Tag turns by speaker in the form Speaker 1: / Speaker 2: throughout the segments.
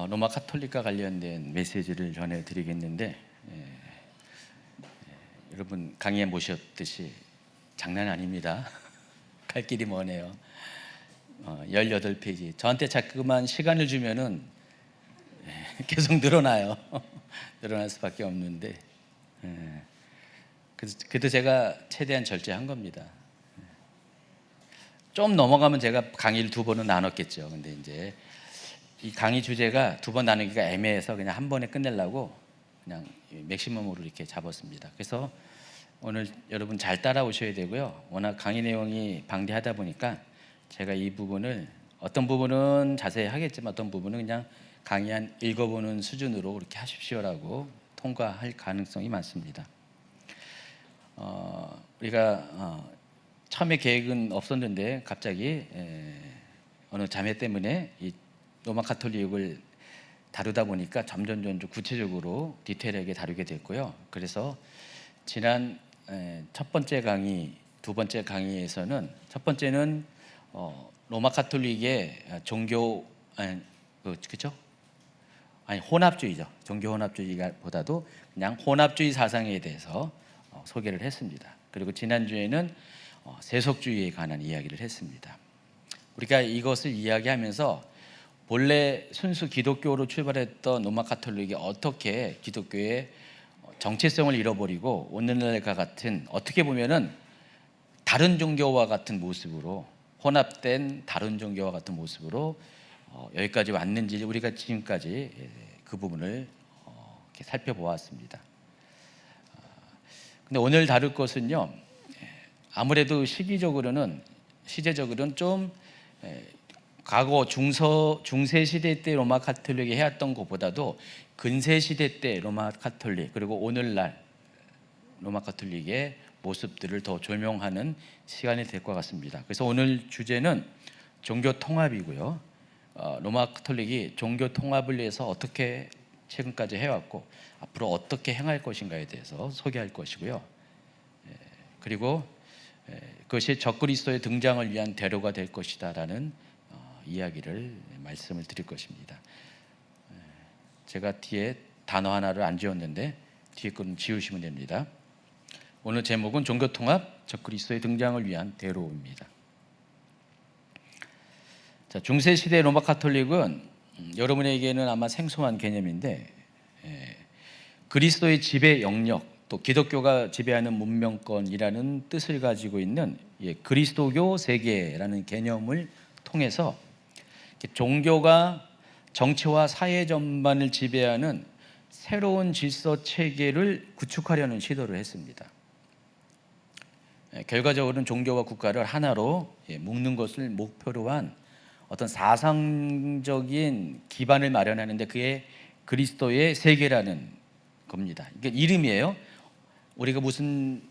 Speaker 1: 로마 카톨릭과 관련된 메시지를 전해드리겠는데 여러분 강의에 모셨듯이 장난 아닙니다. 갈 길이 머네요. 18페이지. 저한테 자꾸만 시간을 주면은 계속 늘어나요. 늘어날 수밖에 없는데 그래도 제가 최대한 절제한 겁니다. 좀 넘어가면 제가 강의를 2번은 나눴겠죠. 근데 이제 이 강의 주제가 2번 나누기가 애매해서 그냥 한 번에 끝내려고 그냥 맥시멈으로 이렇게 잡았습니다. 그래서 오늘 여러분 잘 따라오셔야 되고요. 워낙 강의 내용이 방대하다 보니까 제가 이 부분을 어떤 부분은 자세히 하겠지만 어떤 부분은 그냥 강의 한 읽어보는 수준으로 그렇게 하십시오라고 통과할 가능성이 많습니다. 우리가 처음에 계획은 없었는데 갑자기 어느 자매 때문에 이 로마 카톨릭을 다루다 보니까 점점 구체적으로 디테일하게 다루게 됐고요. 그래서 지난 첫 번째 강의, 두 번째 강의에서는 첫 번째는 로마 카톨릭의 종교 그렇죠? 아니 혼합주의죠. 종교 혼합주의보다도 그냥 혼합주의 사상에 대해서 소개를 했습니다. 그리고 지난주에는 세속주의에 관한 이야기를 했습니다. 우리가 이것을 이야기하면서 본래 순수 기독교로 출발했던 로마 카톨릭이 어떻게 기독교의 정체성을 잃어버리고 오늘날과 같은 어떻게 보면은 다른 종교와 같은 모습으로 혼합된 다른 종교와 같은 모습으로 여기까지 왔는지 우리가 지금까지 그 부분을 이렇게 살펴보았습니다. 근데 오늘 다룰 것은요, 아무래도 시제적으로는 좀 과거 중세 시대 때 로마 카톨릭이 해왔던 것보다도 근세 시대 때 로마 카톨릭 그리고 오늘날 로마 카톨릭의 모습들을 더 조명하는 시간이 될 것 같습니다. 그래서 오늘 주제는 종교 통합이고요. 로마 카톨릭이 종교 통합을 위해서 어떻게 최근까지 해왔고 앞으로 어떻게 행할 것인가에 대해서 소개할 것이고요. 그리고 그것이 적그리스도의 등장을 위한 대로가 될 것이다라는 이야기를 말씀을 드릴 것입니다. 제가 뒤에 단어 하나를 안 지웠는데 뒤에 거는 지우시면 됩니다. 오늘 제목은 종교통합, 적그리스도의 등장을 위한 대로입니다. 자, 중세시대 로마 카톨릭은 여러분에게는 아마 생소한 개념인데 그리스도의 지배 영역 또 기독교가 지배하는 문명권이라는 뜻을 가지고 있는 그리스도교 세계라는 개념을 통해서 종교가 정치와 사회 전반을 지배하는 새로운 질서 체계를 구축하려는 시도를 했습니다. 결과적으로는 종교와 국가를 하나로 묶는 것을 목표로 한 어떤 사상적인 기반을 마련하는데 그게 그리스도의 세계라는 겁니다. 이게 이름이에요. 우리가 무슨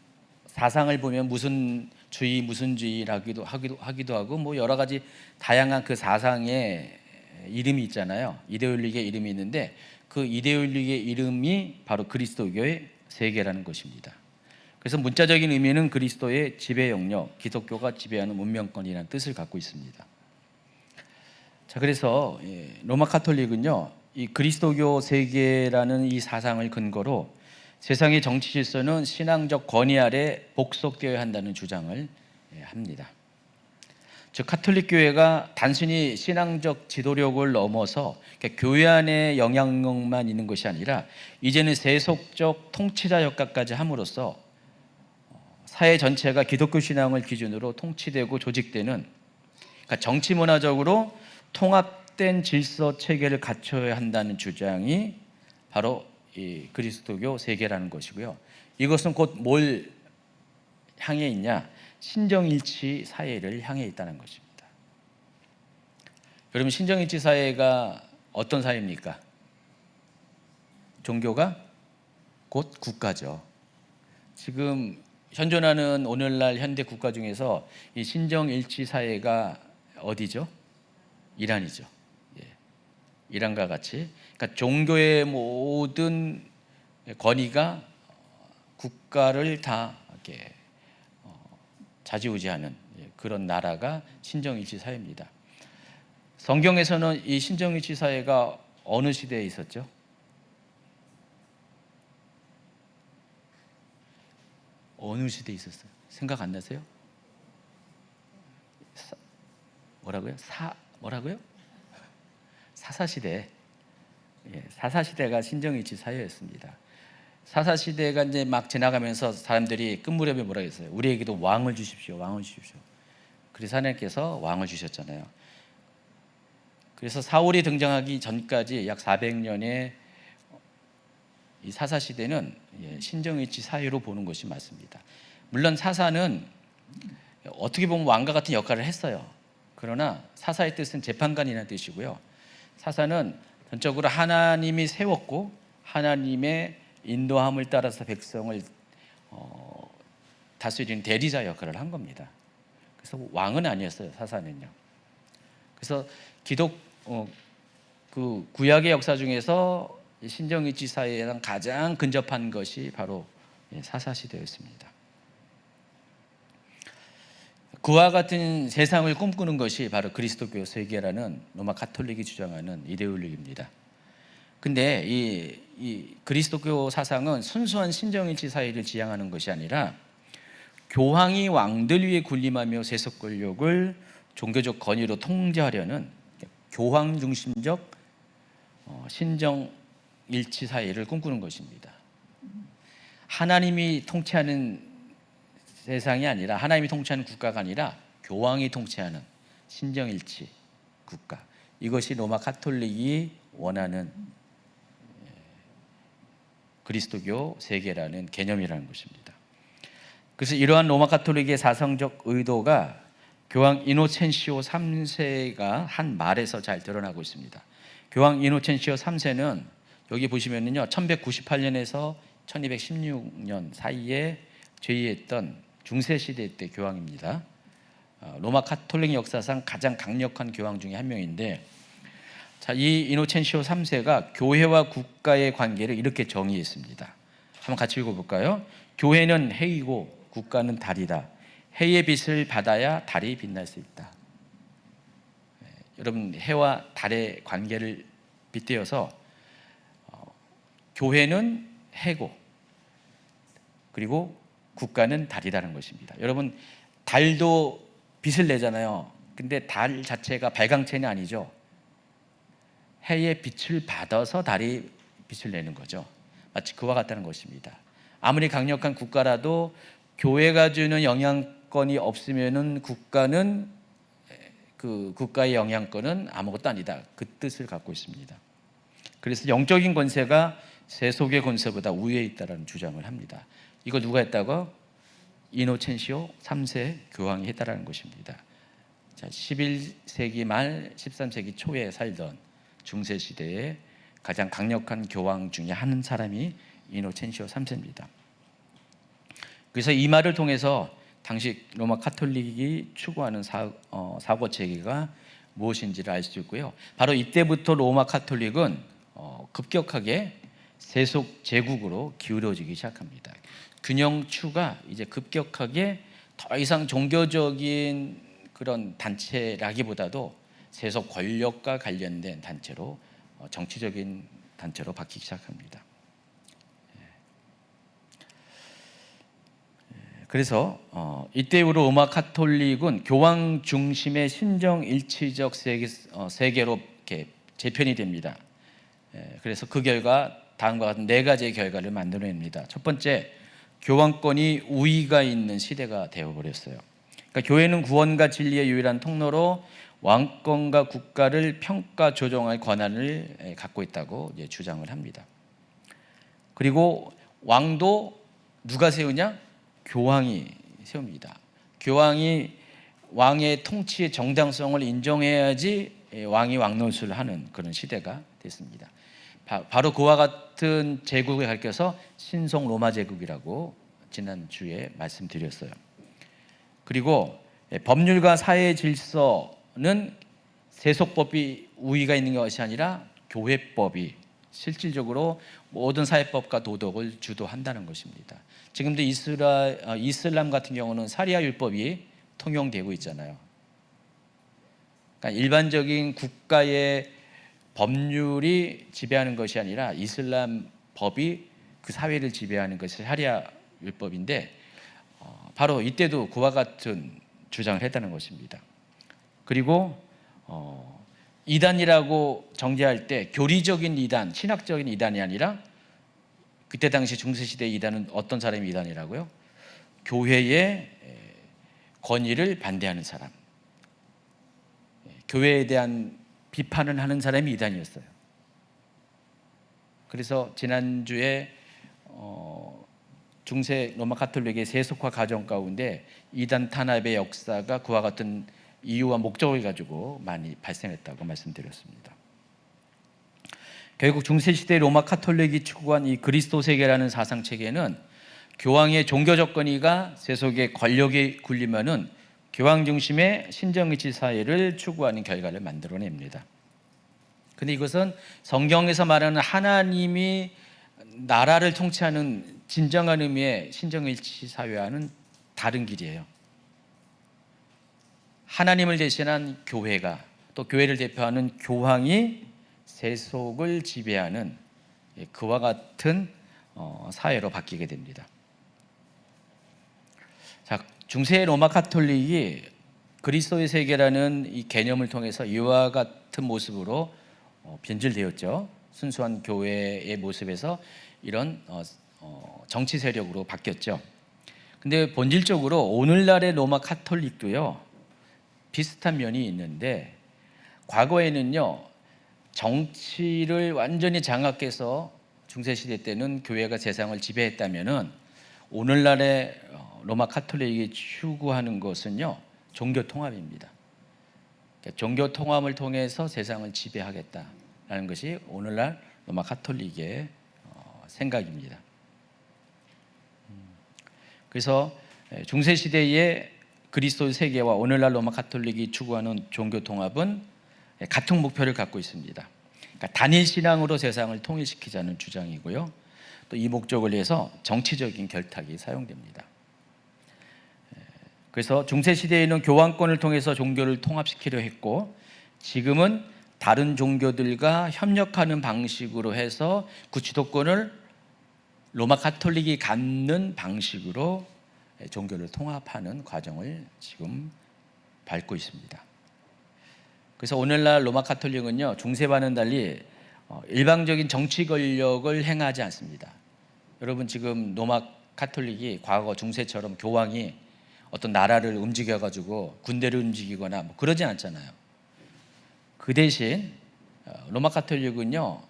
Speaker 1: 사상을 보면 무슨 주의라기도 하기도 하고 뭐 여러 가지 다양한 그 사상의 이름이 있잖아요. 이데올릭의 이름이 있는데 그 이데올릭의 이름이 바로 그리스도교의 세계라는 것입니다. 그래서 문자적인 의미는 그리스도의 지배 영역, 기독교가 지배하는 문명권이라는 뜻을 갖고 있습니다. 자, 그래서 로마 카톨릭은요, 이 그리스도교 세계라는 이 사상을 근거로 세상의 정치 질서는 신앙적 권위 아래 복속되어야 한다는 주장을 합니다. 즉 카톨릭 교회가 단순히 신앙적 지도력을 넘어서 교회 안에 영향력만 있는 것이 아니라 이제는 세속적 통치자 역할까지 함으로써 사회 전체가 기독교 신앙을 기준으로 통치되고 조직되는, 그러니까 정치 문화적으로 통합된 질서 체계를 갖춰야 한다는 주장이 바로 이 그리스도교 세계라는 것이고요. 이것은 곧 뭘 향해 있냐? 신정일치 사회를 향해 있다는 것입니다. 여러분, 신정일치 사회가 어떤 사회입니까? 종교가 곧 국가죠. 지금 현존하는 오늘날 현대 국가 중에서 이 신정일치 사회가 어디죠? 이란이죠. 이란과 같이, 그러니까 종교의 모든 권위가 국가를 다 이렇게 좌지우지하는 그런 나라가 신정일치 사회입니다. 성경에서는 이 신정일치 사회가 어느 시대에 있었죠? 어느 시대에 있었어요? 생각 안 나세요? 뭐라고요? 뭐라고요? 사사시대. 예, 사사시대가 신정일치 사회였습니다. 사사시대가 이제 막 지나가면서 사람들이 끝무렵에 뭐라 했어요? 우리에게도 왕을 주십시오. 왕을 주십시오. 그래서 하나님께서 왕을 주셨잖아요. 그래서 사울이 등장하기 전까지 약 400년의 이 사사시대는 신정일치 사회로 보는 것이 맞습니다. 물론 사사는 어떻게 보면 왕과 같은 역할을 했어요. 그러나 사사의 뜻은 재판관이라는 뜻이고요. 사사는 전적으로 하나님이 세웠고 하나님의 인도함을 따라서 백성을 다스리는 대리자 역할을 한 겁니다. 그래서 왕은 아니었어요, 사사는요. 그래서 그 구약의 역사 중에서 신정일치 사회랑 가장 근접한 것이 바로 사사시대였습니다. 그와 같은 세상을 꿈꾸는 것이 바로 그리스도교 세계라는 로마 가톨릭이 주장하는 이데올로기입니다. 근데 이 그리스도교 사상은 순수한 신정일치 사회를 지향하는 것이 아니라 교황이 왕들 위에 군림하며 세속 권력을 종교적 권위로 통제하려는 교황 중심적 신정일치 사회를 꿈꾸는 것입니다. 하나님이 통치하는 세상이 아니라, 하나님이 통치하는 국가가 아니라 교황이 통치하는 신정일치 국가, 이것이 로마 가톨릭이 원하는 그리스도교 세계라는 개념이라는 것입니다. 그래서 이러한 로마 가톨릭의 사상적 의도가 교황 이노첸시오 3세가 한 말에서 잘 드러나고 있습니다. 교황 이노첸시오 3세는 여기 보시면요, 1198년에서 1216년 사이에 재위했던 중세 시대 때 교황입니다. 로마 가톨릭 역사상 가장 강력한 교황 중에 한 명인데, 자, 이 이노첸시오 3세가 교회와 국가의 관계를 이렇게 정의했습니다. 한번 같이 읽어볼까요? 교회는 해이고 국가는 달이다. 해의 빛을 받아야 달이 빛날 수 있다. 여러분, 해와 달의 관계를 빗대어서 교회는 해고 그리고 국가는 달이라는 것입니다. 여러분, 달도 빛을 내잖아요. 근데 달 자체가 발광체는 아니죠. 해의 빛을 받아서 달이 빛을 내는 거죠. 마치 그와 같다는 것입니다. 아무리 강력한 국가라도 교회가 주는 영향권이 없으면은 국가는, 그 국가의 영향권은 아무것도 아니다, 그 뜻을 갖고 있습니다. 그래서 영적인 권세가 세속의 권세보다 우위에 있다는 주장을 합니다. 이거 누가 했다고? 이노첸시오 3세 교황이 했다는 것입니다. 자, 11세기 말 13세기 초에 살던 중세 시대의 가장 강력한 교황 중에 한 사람이 이노첸시오 3세입니다. 그래서 이 말을 통해서 당시 로마 가톨릭이 추구하는 사고 체계가 무엇인지를 알 수 있고요. 바로 이때부터 로마 가톨릭은 급격하게 세속 제국으로 기울어지기 시작합니다. 균형추가 이제 급격하게 더 이상 종교적인 그런 단체라기보다도 세속 권력과 관련된 단체로, 정치적인 단체로 바뀌기 시작합니다. 그래서 이때로 로마 가톨릭은 교황 중심의 신정일치적 세계로 이렇게 재편이 됩니다. 그래서 그 결과 다음과 같은 네 가지의 결과를 만들어냅니다. 첫 번째, 교황권이 우위가 있는 시대가 되어버렸어요. 그러니까 교회는 구원과 진리의 유일한 통로로 왕권과 국가를 평가 조정할 권한을 갖고 있다고 주장을 합니다. 그리고 왕도 누가 세우냐? 교황이 세웁니다. 교황이 왕의 통치의 정당성을 인정해야지 왕이 왕노릇을 하는 그런 시대가 됐습니다. 바로 그와 같은 제국을 가리켜서 신성 로마 제국이라고 지난주에 말씀드렸어요. 그리고 법률과 사회 질서는 세속법이 우위가 있는 것이 아니라 교회법이 실질적으로 모든 사회법과 도덕을 주도한다는 것입니다. 지금도 이슬람 같은 경우는 사리아 율법이 통용되고 있잖아요. 그러니까 일반적인 국가의 법률이 지배하는 것이 아니라 이슬람 법이 그 사회를 지배하는 것이 샤리아 율법인데 바로 이때도 그와 같은 주장을 했다는 것입니다. 그리고 이단이라고 정죄할 때 교리적인 이단, 신학적인 이단이 아니라 그때 당시 중세시대 이단은 어떤 사람이 이단이라고요? 교회의 권위를 반대하는 사람, 교회에 대한 비판을 하는 사람이 이단이었어요. 그래서 지난주에 중세 로마 가톨릭의 세속화 과정 가운데 이단 탄압의 역사가 그와 같은 이유와 목적을 가지고 많이 발생했다고 말씀드렸습니다. 결국 중세시대 로마 가톨릭이 추구한 이 그리스도 세계라는 사상 체계는 교황의 종교적 권위가 세속의 권력에 굴리면은 교황 중심의 신정의지 사회를 추구하는 결과를 만들어냅니다. 그런데 이것은 성경에서 말하는 하나님이 나라를 통치하는 진정한 의미의 신정일치 사회와는 다른 길이에요. 하나님을 대신한 교회가, 또 교회를 대표하는 교황이 세속을 지배하는 그와 같은 사회로 바뀌게 됩니다. 자, 중세 로마 가톨릭이 그리스도의 세계라는 이 개념을 통해서 이와 같은 모습으로 변질되었죠. 순수한 교회의 모습에서 이런 정치 세력으로 바뀌었죠. 근데 본질적으로 오늘날의 로마 가톨릭도요, 비슷한 면이 있는데, 과거에는요, 정치를 완전히 장악해서 중세시대 때는 교회가 세상을 지배했다면은 오늘날의 로마 가톨릭이 추구하는 것은요, 종교 통합입니다. 그러니까 종교 통합을 통해서 세상을 지배하겠다라는 것이 오늘날 로마 가톨릭의 생각입니다. 그래서 중세시대의 그리스도의 세계와 오늘날 로마 가톨릭이 추구하는 종교 통합은 같은 목표를 갖고 있습니다. 그러니까 단일 신앙으로 세상을 통일시키자는 주장이고요. 또 이 목적을 위해서 정치적인 결탁이 사용됩니다. 그래서 중세시대에는 교황권을 통해서 종교를 통합시키려 했고, 지금은 다른 종교들과 협력하는 방식으로 해서 그 주도권을 로마 가톨릭이 갖는 방식으로 종교를 통합하는 과정을 지금 밟고 있습니다. 그래서 오늘날 로마 가톨릭은요, 중세와는 달리 일방적인 정치 권력을 행하지 않습니다. 여러분, 지금 로마 가톨릭이 과거 중세처럼 교황이 어떤 나라를 움직여가지고 군대를 움직이거나 뭐 그러지 않잖아요. 그 대신 로마 가톨릭은요,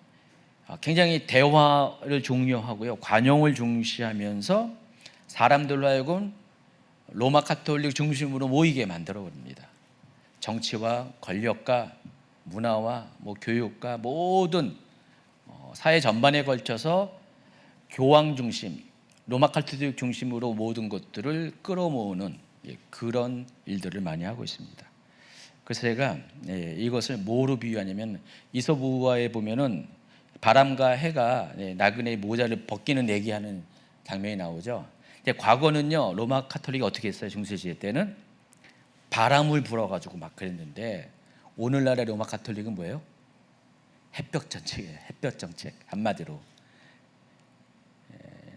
Speaker 1: 굉장히 대화를 중요하고요, 관용을 중시하면서 사람들로 하여금 로마 가톨릭 중심으로 모이게 만들어 버립니다. 정치와 권력과 문화와 교육과 모든 사회 전반에 걸쳐서 교황 중심, 로마 가톨릭 중심으로 모든 것들을 끌어모으는 그런 일들을 많이 하고 있습니다. 그래서 제가 이것을 뭐로 비유하냐면, 이솝우화에 보면은 바람과 해가 나그네의 모자를 벗기는 얘기하는 장면이 나오죠. 근데 과거는요, 로마 가톨릭이 어떻게 했어요? 중세시대 때는 바람을 불어가지고 막 그랬는데, 오늘날의 로마 가톨릭은 뭐예요? 햇볕 정책이에요. 햇볕 정책. 한마디로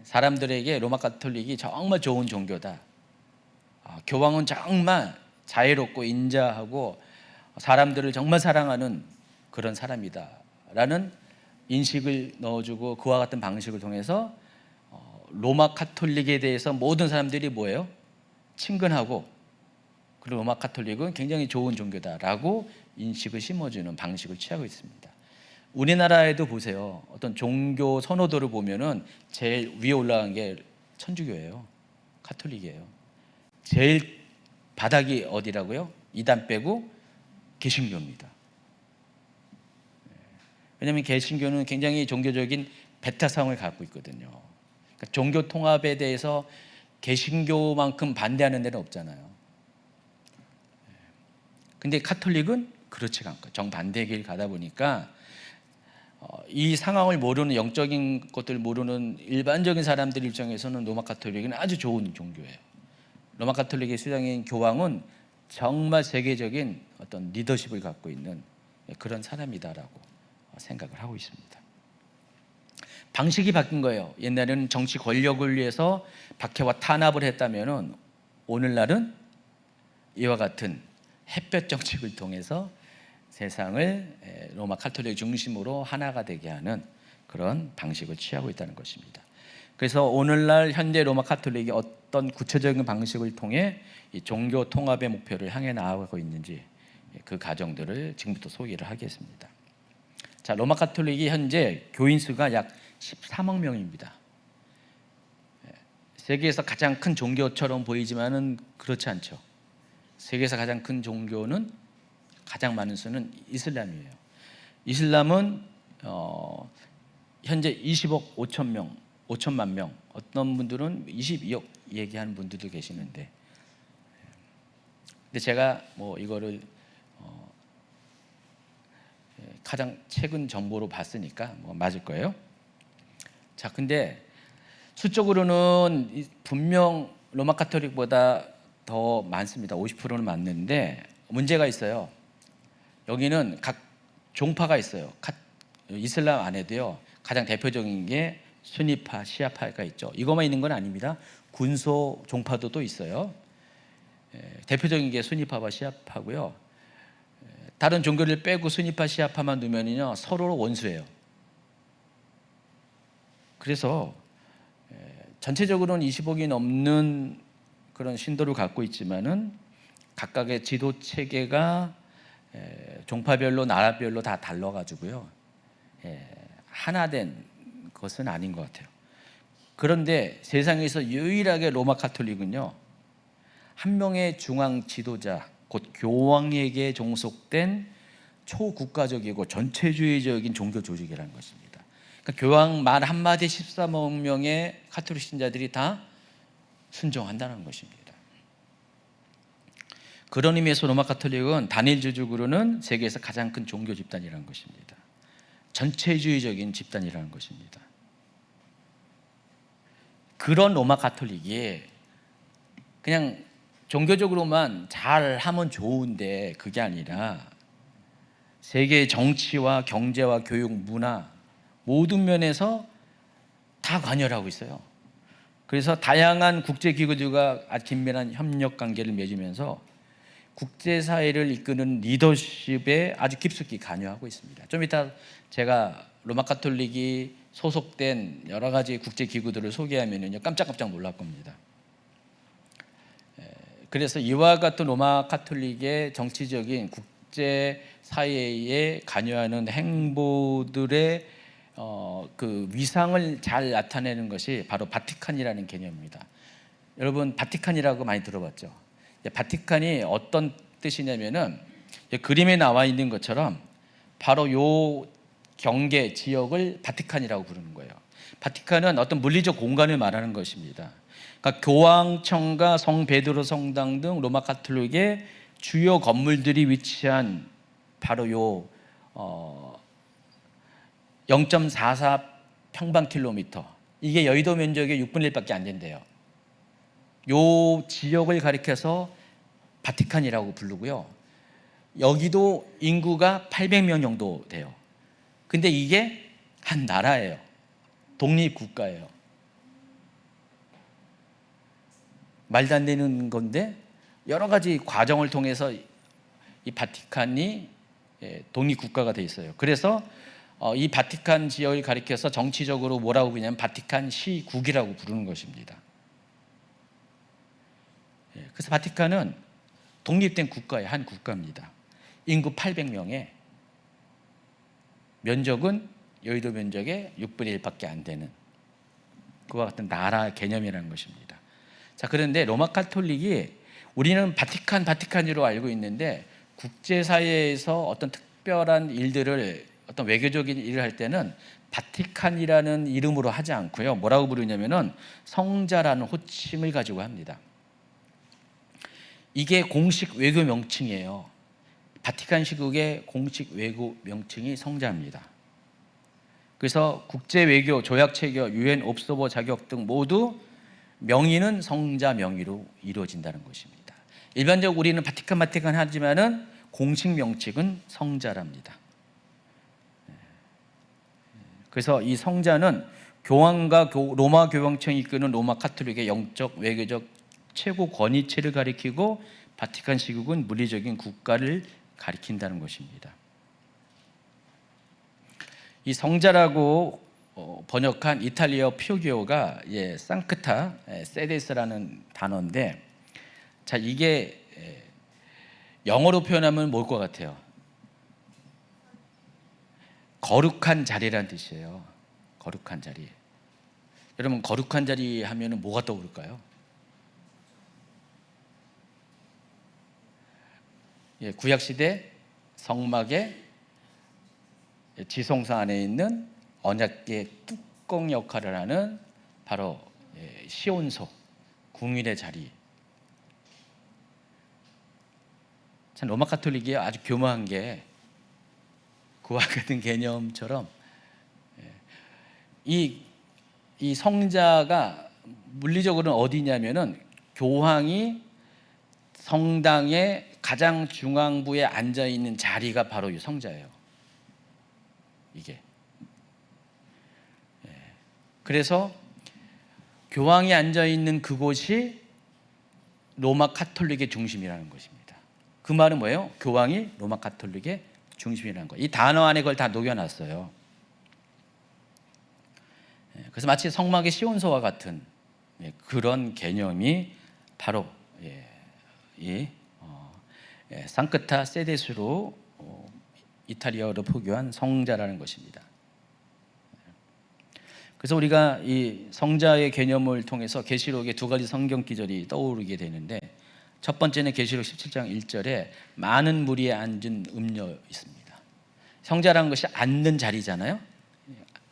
Speaker 1: 사람들에게 로마 가톨릭이 정말 좋은 종교다, 교황은 정말 자애롭고 인자하고 사람들을 정말 사랑하는 그런 사람이다 라는 인식을 넣어주고, 그와 같은 방식을 통해서 로마 가톨릭에 대해서 모든 사람들이 뭐예요? 친근하고, 그리고 로마 가톨릭은 굉장히 좋은 종교다라고 인식을 심어주는 방식을 취하고 있습니다. 우리나라에도 보세요. 어떤 종교 선호도를 보면은 제일 위에 올라간 게 천주교예요. 가톨릭이에요. 제일 바닥이 어디라고요? 이단 빼고 개신교입니다. 왜냐하면 개신교는 굉장히 종교적인 배타성을 갖고 있거든요. 그러니까 종교 통합에 대해서 개신교만큼 반대하는 데는 없잖아요. 근데 가톨릭은 그렇지가 않고 정반대의 길 가다 보니까 이 상황을 모르는, 영적인 것들을 모르는 일반적인 사람들 입장에서는 로마 가톨릭은 아주 좋은 종교예요. 로마 가톨릭의 수장인 교황은 정말 세계적인 어떤 리더십을 갖고 있는 그런 사람이다라고 생각을 하고 있습니다. 방식이 바뀐 거예요. 옛날에는 정치 권력을 위해서 박해와 탄압을 했다면은 오늘날은 이와 같은 햇볕 정책을 통해서 세상을 로마 가톨릭 중심으로 하나가 되게 하는 그런 방식을 취하고 있다는 것입니다. 그래서 오늘날 현대 로마 가톨릭이 어떤 구체적인 방식을 통해 이 종교 통합의 목표를 향해 나아가고 있는지 그 과정들을 지금부터 소개를 하겠습니다. 자, 로마 가톨릭이 현재 교인 수가 약 13억 명입니다. 세계에서 가장 큰 종교처럼 보이지만은 그렇지 않죠. 세계에서 가장 큰 종교는 가장 많은 수는 이슬람이에요. 이슬람은 현재 20억 5천만 명, 어떤 분들은 22억 얘기하는 분들도 계시는데, 근데 제가 뭐 이거를 가장 최근 정보로 봤으니까 뭐 맞을 거예요. 자, 근데 수적으로는 분명 로마 가톨릭보다 더 많습니다. 50%는 맞는데 문제가 있어요. 여기는 각 종파가 있어요. 이슬람 안에도요. 가장 대표적인 게 수니파, 시아파가 있죠. 이것만 있는 건 아닙니다. 군소 종파도 또 있어요. 대표적인 게 수니파와 시아파고요. 다른 종교를 빼고 수니파, 시아파만 두면요 서로 원수예요. 그래서 전체적으로는 20억이 넘는 그런 신도를 갖고 있지만은 각각의 지도 체계가 종파별로 나라별로 다 달라가지고요 하나된 것은 아닌 것 같아요. 그런데 세상에서 유일하게 로마 가톨릭은요 한 명의 중앙 지도자 곧 교황에게 종속된 초국가적이고 전체주의적인 종교 조직이라는 것입니다. 그러니까 교황 말 한마디 13억 명의 가톨릭 신자들이 다 순종한다는 것입니다. 그런 의미에서 로마 가톨릭은 단일 조직으로는 세계에서 가장 큰 종교 집단이라는 것입니다. 전체주의적인 집단이라는 것입니다. 그런 로마 가톨릭이 그냥 종교적으로만 잘하면 좋은데 그게 아니라 세계의 정치와 경제와 교육, 문화 모든 면에서 다 관여를 하고 있어요. 그래서 다양한 국제기구들과 긴밀한 협력 관계를 맺으면서 국제사회를 이끄는 리더십에 아주 깊숙이 관여하고 있습니다. 좀 이따 제가 로마 가톨릭이 소속된 여러 가지 국제기구들을 소개하면요 깜짝깜짝 놀랄 겁니다. 그래서 이와 같은 로마 가톨릭의 정치적인 국제사회에 관여하는 행보들의 그 위상을 잘 나타내는 것이 바로 바티칸이라는 개념입니다. 여러분 바티칸이라고 많이 들어봤죠? 바티칸이 어떤 뜻이냐면은 그림에 나와 있는 것처럼 바로 요 경계 지역을 바티칸이라고 부르는 거예요. 바티칸은 어떤 물리적 공간을 말하는 것입니다. 그러니까 교황청과 성 베드로 성당 등 로마 가톨릭의 주요 건물들이 위치한 바로 요 0.44 평방킬로미터, 이게 여의도 면적의 6분의 1밖에 안 된대요. 요 지역을 가리켜서 바티칸이라고 부르고요. 여기도 인구가 800명 정도 돼요. 근데 이게 한 나라예요. 독립국가예요. 말도 안 되는 건데 여러 가지 과정을 통해서 이 바티칸이 독립국가가 돼 있어요. 그래서 이 바티칸 지역을 가리켜서 정치적으로 뭐라고 부르냐면 바티칸 시국이라고 부르는 것입니다. 그래서 바티칸은 독립된 국가의 한 국가입니다. 인구 800명에 면적은 여의도 면적의 6분의 1밖에 안 되는 그와 같은 나라 개념이라는 것입니다. 자, 그런데 로마 가톨릭이 우리는 바티칸으로 알고 있는데 국제사회에서 어떤 특별한 일들을 어떤 외교적인 일을 할 때는 바티칸이라는 이름으로 하지 않고요. 뭐라고 부르냐면은 성자라는 호칭을 가지고 합니다. 이게 공식 외교 명칭이에요. 바티칸 시국의 공식 외교 명칭이 성자입니다. 그래서 국제 외교 조약 체결, 유엔 옵서버 자격 등 모두 명의는 성자 명의로 이루어진다는 것입니다. 일반적으로 우리는 바티칸 하지만은 공식 명칭은 성자랍니다. 그래서 이 성자는 교황과 로마 교황청이 이끄는 로마 카톨릭의 영적 외교적 최고 권위체를 가리키고 바티칸 시국은 물리적인 국가를 가리킨다는 것입니다. 이 성자라고 번역한 이탈리아 표기어가 상크타 세데스라는 단어인데, 자, 이게 영어로 표현하면 뭘 것 같아요? 거룩한 자리라는 뜻이에요. 거룩한 자리. 여러분, 거룩한 자리 하면 뭐가 떠오를까요? 구약시대 성막의 지성소 안에 있는 언약궤 뚜껑 역할을 하는 바로 시온소, 궁일의 자리. 참 로마 카톨릭이 아주 교묘한 게 그와 같은 개념처럼 이 성자가 물리적으로는 어디냐면은 교황이 성당의 가장 중앙부에 앉아 있는 자리가 바로 이 성자예요. 이게. 그래서 교황이 앉아 있는 그곳이 로마 카톨릭의 중심이라는 것입니다. 그 말은 뭐예요? 교황이 로마 카톨릭의 중심이라는 거. 이 단어 안에 그걸 다 녹여놨어요. 그래서 마치 성막의 시온소와 같은 그런 개념이 바로 이 상크타 세데스로 이탈리아어로 표기한 성자라는 것입니다. 그래서 우리가 이 성자의 개념을 통해서 계시록의 두 가지 성경 기절이 떠오르게 되는데, 첫 번째는 계시록 17장 1절에 많은 무리에 앉은 음녀 있습니다. 성자라는 것이 앉는 자리잖아요.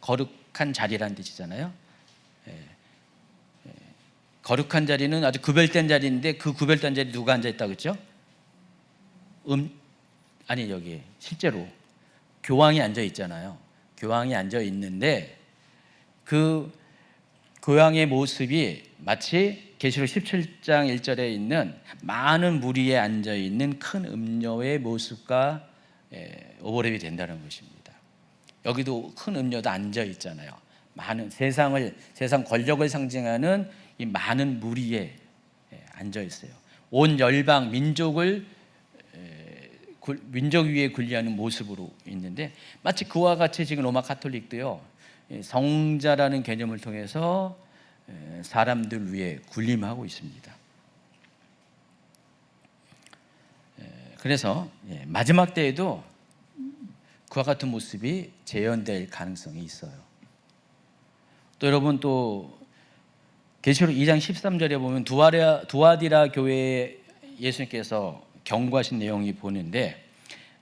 Speaker 1: 거룩한 자리라는 뜻이잖아요. 거룩한 자리는 아주 구별된 자리인데, 그 구별된 자리 누가 앉아 있다고 했죠? 아니, 여기 실제로 교황이 앉아 있잖아요. 교황이 앉아 있는데 그 교황의 모습이 마치 계시록 17장 1절에 있는 많은 무리에 앉아 있는 큰 음녀의 모습과 오버랩이 된다는 것입니다. 여기도 큰 음녀도 앉아 있잖아요. 많은 세상 권력을 상징하는 이 많은 무리에 앉아 있어요. 온 열방 민족 위에 군림하는 모습으로 있는데, 마치 그와 같이 지금 로마 카톨릭도요, 성자라는 개념을 통해서 사람들 위에 군림하고 있습니다. 그래서 마지막 때에도 그와 같은 모습이 재현될 가능성이 있어요. 또 여러분, 또 계시록 2장 13절에 보면 두아디라 교회에 예수님께서 경고하신 내용이 보는데,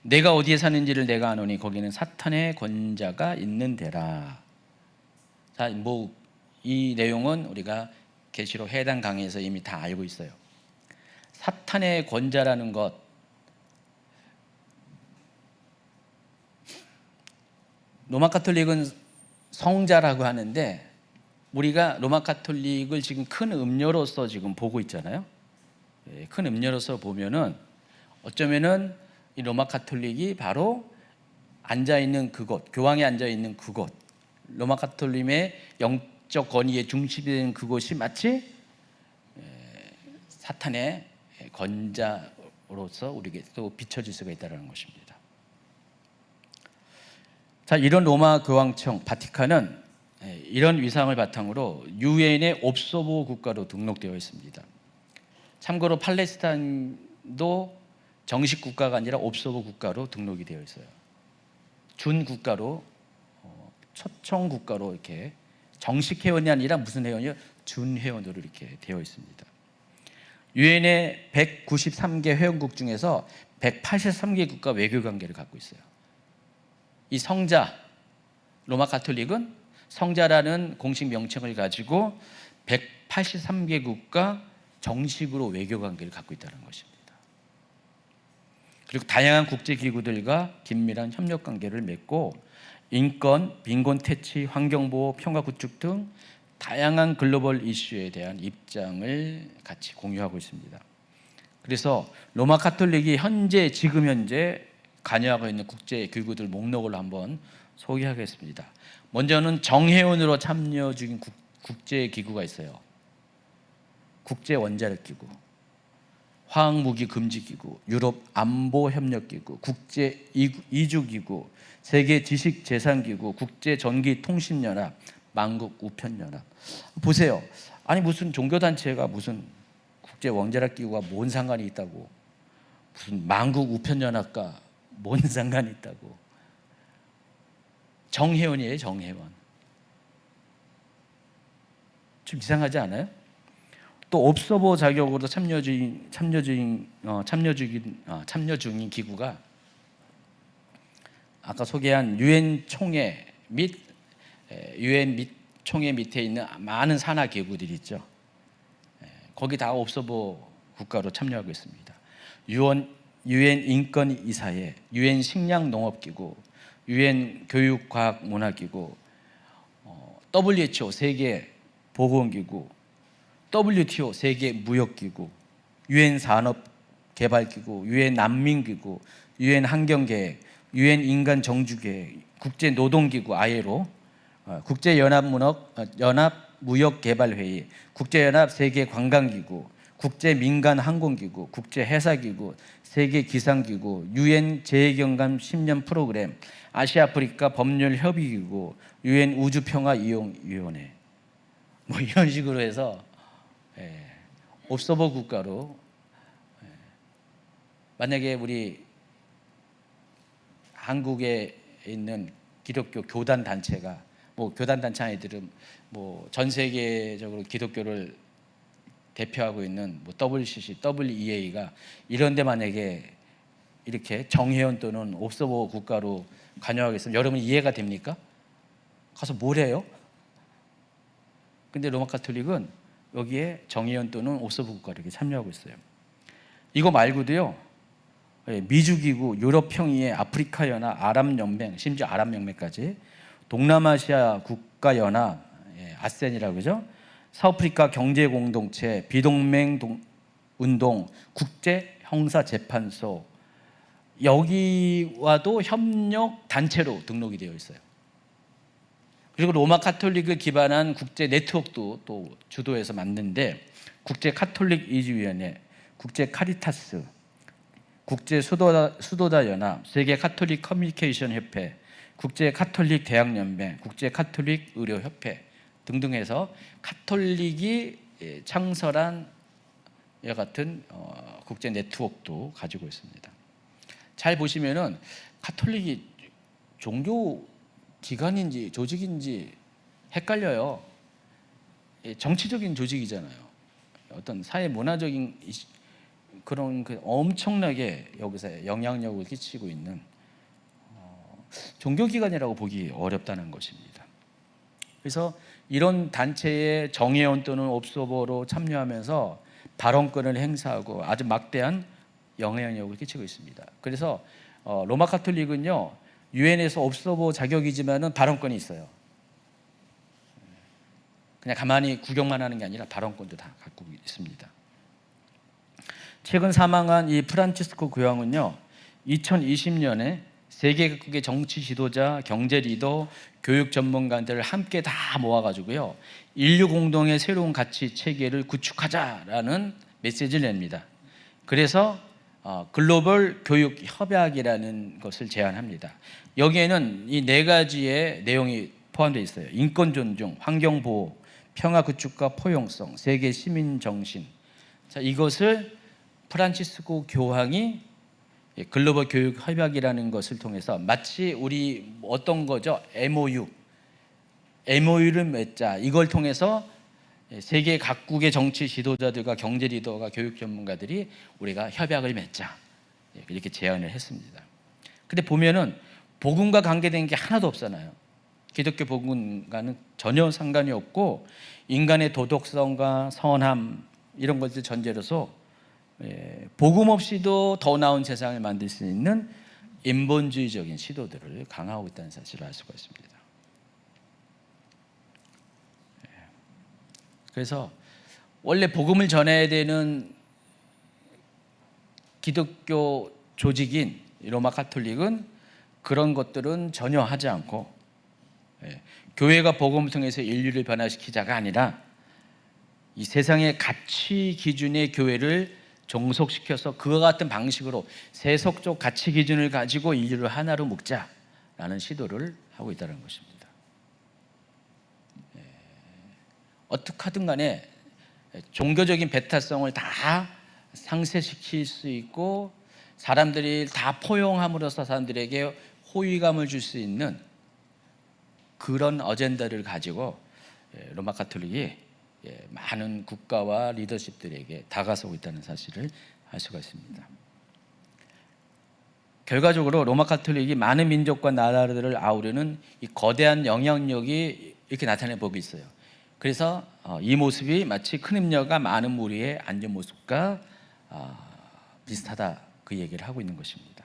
Speaker 1: 내가 어디에 사는지를 내가 아노니 거기는 사탄의 권자가 있는 데라. 자, 이 내용은 우리가 계시록 해당 강의에서 이미 다 알고 있어요. 사탄의 권자라는 것, 로마 카톨릭은 성자라고 하는데, 우리가 로마 카톨릭을 지금 큰 음녀로서 지금 보고 있잖아요. 큰 음녀로서 보면은 어쩌면은 이 로마 카톨릭이 바로 앉아 있는 그곳, 교황이 앉아 있는 그곳, 로마 카톨릭의 영적 권위의 중심이 되는 그곳이 마치 사탄의 권자로서 우리에게 또 비춰질 수가 있다는 것입니다. 자, 이런 로마 교황청 바티칸은 이런 위상을 바탕으로 유엔의 옵소보 국가로 등록되어 있습니다. 참고로 팔레스타인도 정식 국가가 아니라 옵소보 국가로 등록이 되어 있어요. 준 국가로, 초청 국가로 이렇게 정식 회원이 아니라 무슨 회원이요? 준 회원으로 이렇게 되어 있습니다. 유엔의 193개 회원국 중에서 183개 국가 외교 관계를 갖고 있어요. 이 성자, 로마 카톨릭은 성자라는 공식 명칭을 가지고 183개 국가 정식으로 외교 관계를 갖고 있다는 것입니다. 그리고 다양한 국제기구들과 긴밀한 협력 관계를 맺고 인권, 빈곤 퇴치, 환경보호, 평화 구축 등 다양한 글로벌 이슈에 대한 입장을 같이 공유하고 있습니다. 그래서 로마 카톨릭이 지금 현재 관여하고 있는 국제기구들 목록을 한번 소개하겠습니다. 먼저는 정회원으로 참여 중인 국제기구가 있어요. 국제원자력기구, 화학무기금지기구, 유럽안보협력기구, 국제이주기구, 세계지식재산기구, 국제전기통신연합, 만국우편연합. 보세요. 아니 무슨 종교단체가 무슨 국제원자력기구가 뭔 상관이 있다고, 무슨 만국우편연합과 뭔 상관이 있다고. 정회원이에요, 정회원. 좀 이상하지 않아요? 또 옵서버 자격으로 참여 중인 기구가 아까 소개한 유엔 총회 및 유엔 총회 밑에 있는 많은 산하 기구들이 있죠. 거기 다 옵서버 국가로 참여하고 있습니다. 유엔 인권이사회, 유엔 식량농업기구, 유엔 교육과학문화기구, WHO 세계보건기구, WTO 세계무역기구, 유엔 산업개발기구, 유엔 난민기구, 유엔 환경계획, 유엔 인간정주계획, 국제노동기구 ILO, 국제연합무역개발회의, 국제연합 세계관광기구, 국제민간항공기구, 국제해사기구, 세계기상기구, 유엔 재해경감 10년 프로그램, 아시아아프리카 법률협의기구, 유엔 우주평화이용위원회, 뭐 이런 식으로 해서 옵서버 국가로, 만약에 우리 한국에 있는 기독교 교단 단체가, 뭐 교단 단체 아이들은 뭐 전 세계적으로 기독교를 대표하고 있는 뭐 WCC, WEA가 이런데 만약에 이렇게 정회원 또는 옵서버 국가로 관여하겠으면 여러분 이해가 됩니까? 가서 뭘 해요? 근데 로마 가톨릭은 여기에 정회원 또는 옵서버 국가로 이렇게 참여하고 있어요. 이거 말고도요, 미주기구, 유럽평의회, 아프리카연합, 아랍연맹, 심지어 아랍연맹까지, 동남아시아 국가연합, 아센이라고 그러죠. 서아프리카 경제공동체, 비동맹 운동, 국제형사재판소, 여기와도 협력 단체로 등록이 되어 있어요. 그리고 로마 카톨릭을 기반한 국제 네트워크도 또 주도해서 만드는데, 국제 카톨릭 이주위원회, 국제 카리타스, 국제 수도자 연합, 세계 카톨릭 커뮤니케이션 협회, 국제 카톨릭 대학 연맹, 국제 카톨릭 의료 협회 등등 해서 카톨릭이 창설한 이와 같은 국제 네트워크도 가지고 있습니다. 잘 보시면은 카톨릭이 종교 기관인지 조직인지 헷갈려요. 정치적인 조직이잖아요. 어떤 사회 문화적인 그런 엄청나게 여기서 영향력을 끼치고 있는 종교기관이라고 보기 어렵다는 것입니다. 그래서 이런 단체의 정회원 또는 옵서버로 참여하면서 발언권을 행사하고 아주 막대한 영향력을 끼치고 있습니다. 그래서 로마 카톨릭은요, 유엔에서 옵서버 자격이지만은 발언권이 있어요. 그냥 가만히 구경만 하는 게 아니라 발언권도 다 갖고 있습니다. 최근 사망한 이 프란치스코 교황은요, 2020년에 세계 각국의 정치 지도자, 경제 리더, 교육 전문가들을 함께 다 모아가지고요, 인류 공동의 새로운 가치 체계를 구축하자라는 메시지를 냅니다. 그래서 글로벌 교육 협약이라는 것을 제안합니다. 여기에는 이 4가지의 내용이 포함되어 있어요. 인권 존중, 환경 보호, 평화 구축과 포용성, 세계 시민 정신. 자, 이것을 프란치스코 교황이 글로벌 교육 협약이라는 것을 통해서 마치 우리 어떤 거죠? MOU를 맺자. 이걸 통해서 세계 각국의 정치 지도자들과 경제 리더가 교육 전문가들이 우리가 협약을 맺자, 이렇게 제안을 했습니다. 근데 보면은 복음과 관계된 게 하나도 없잖아요. 기독교 복음과는 전혀 상관이 없고, 인간의 도덕성과 선함 이런 것들 전제로서 복음 없이도 더 나은 세상을 만들 수 있는 인본주의적인 시도들을 강화하고 있다는 사실을 알 수가 있습니다. 그래서 원래 복음을 전해야 되는 기독교 조직인 로마 카톨릭은 그런 것들은 전혀 하지 않고 교회가 복음을 통해서 인류를 변화시키자가 아니라 이 세상의 가치 기준의 교회를 종속시켜서 그와 같은 방식으로 세속적 가치 기준을 가지고 인류를 하나로 묶자라는 시도를 하고 있다는 것입니다. 어떻게 하든 간에 종교적인 배타성을 다 상쇄시킬 수 있고 사람들이 다 포용함으로써 사람들에게 호의감을 줄 수 있는 그런 어젠다를 가지고 로마 가톨릭이 많은 국가와 리더십들에게 다가서고 있다는 사실을 알 수가 있습니다. 결과적으로 로마 가톨릭이 많은 민족과 나라들을 아우르는 이 거대한 영향력이 이렇게 나타내 보고 있어요. 그래서 이 모습이 마치 큰 임녀가 많은 무리에 앉은 모습과 비슷하다, 그 얘기를 하고 있는 것입니다.